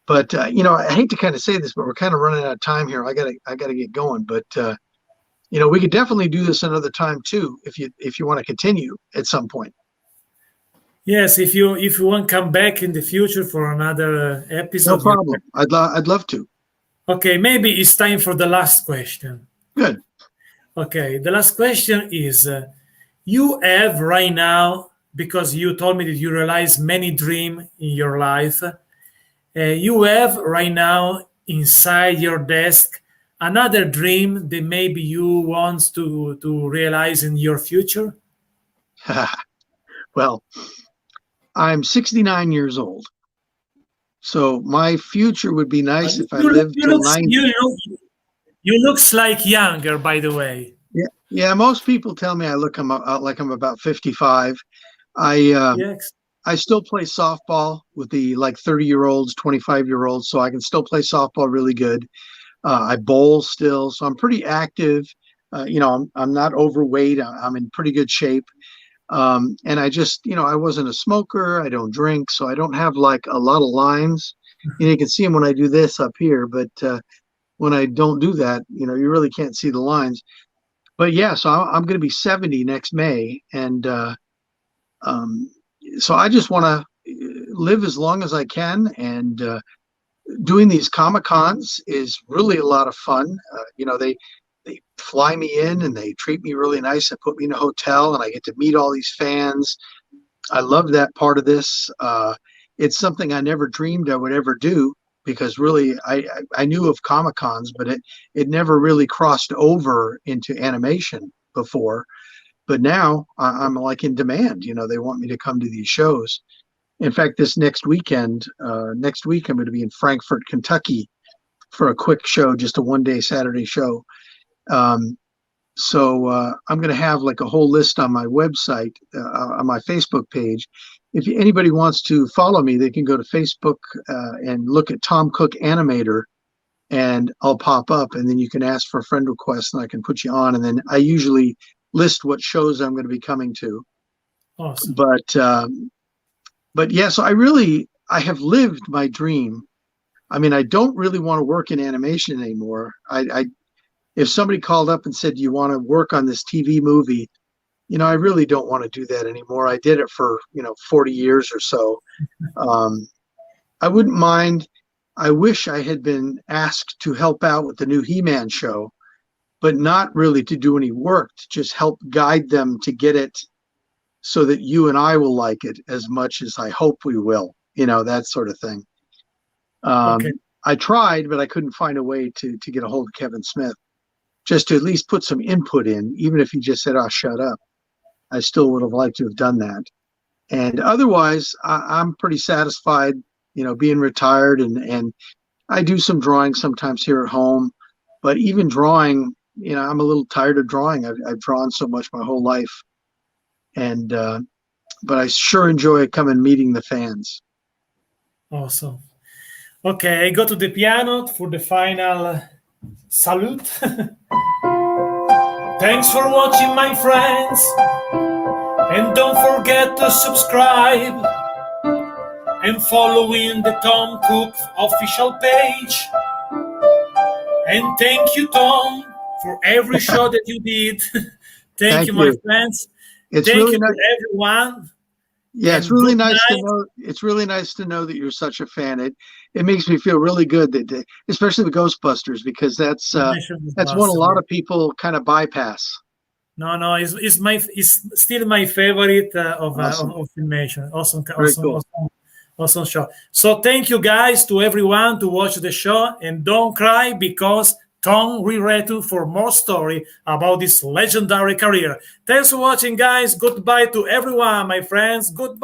But I hate to kind of say this, but we're kind of running out of time here. I gotta get going. But we could definitely do this another time too, if you want to continue at some point. Yes, if you want to come back in the future for another episode. No problem. I'd love to. Okay, maybe it's time for the last question. Good. Okay, the last question is, you have right now, because you told me that you realize many dreams in your life, you have right now inside your desk another dream that maybe you want to realize in your future? Well, I'm 69 years old. So my future would be nice if I lived till 90. You looks like younger, by the way. Yeah. Most people tell me I look like I'm about 55. I I still play softball with the like 30-year-olds, 25-year-olds, so I can still play softball really good. I bowl still, so I'm pretty active. I'm not overweight. I'm in pretty good shape. And I just, I wasn't a smoker. I don't drink, so I don't have like a lot of lines. You can see them when I do this up here, but when I don't do that, you really can't see the lines. But yeah, so I'm going to be 70 next May, and so I just want to live as long as I can, and doing these Comic Cons is really a lot of fun. They fly me in and they treat me really nice and put me in a hotel, and I get to meet all these fans. I love that part of this. It's something I never dreamed I would ever do, because really I knew of Comic Cons, but it never really crossed over into animation before. But now I'm like in demand. They want me to come to these shows. In fact, this next week I'm going to be in Frankfort, Kentucky for a quick show, just a one-day Saturday show. So I'm going to have like a whole list on my website, on my Facebook page. If anybody wants to follow me, they can go to Facebook and look at Tom Cook Animator, and I'll pop up, and then you can ask for a friend request and I can put you on. And then I usually list what shows I'm going to be coming to. Awesome. But yeah, so I have lived my dream. I mean, I don't really want to work in animation anymore. If somebody called up and said, you want to work on this TV movie, I really don't want to do that anymore. I did it for, 40 years or so. I wouldn't mind. I wish I had been asked to help out with the new He-Man show, but not really to do any work, to just help guide them to get it so that you and I will like it as much as I hope we will, that sort of thing. Okay. I tried, but I couldn't find a way to get a hold of Kevin Smith, just to at least put some input in, even if he just said, "Oh, shut up." I still would have liked to have done that. And otherwise, I'm pretty satisfied, being retired, and I do some drawing sometimes here at home. But even drawing, I'm a little tired of drawing. I've drawn so much my whole life. And but I sure enjoy coming meeting the fans. Awesome. Okay, I go to the piano for the final salute. Thanks for watching, my friends, and don't forget to subscribe and following the Tom Cook official page. And thank you, Tom, for every show that you did. Thank you, my friends. It's Thank really you nice to everyone. Yeah, it's really nice to know. It's really nice to know that you're such a fan. It makes me feel really good that, especially the Ghostbusters, because that's one a lot of people kind of bypass. No, it's still my favorite of Filmation. Awesome show. So thank you guys to everyone to watch the show, and don't cry, because Tom will return for more story about this legendary career. Thanks for watching, guys. Goodbye to everyone, my friends. Goodbye.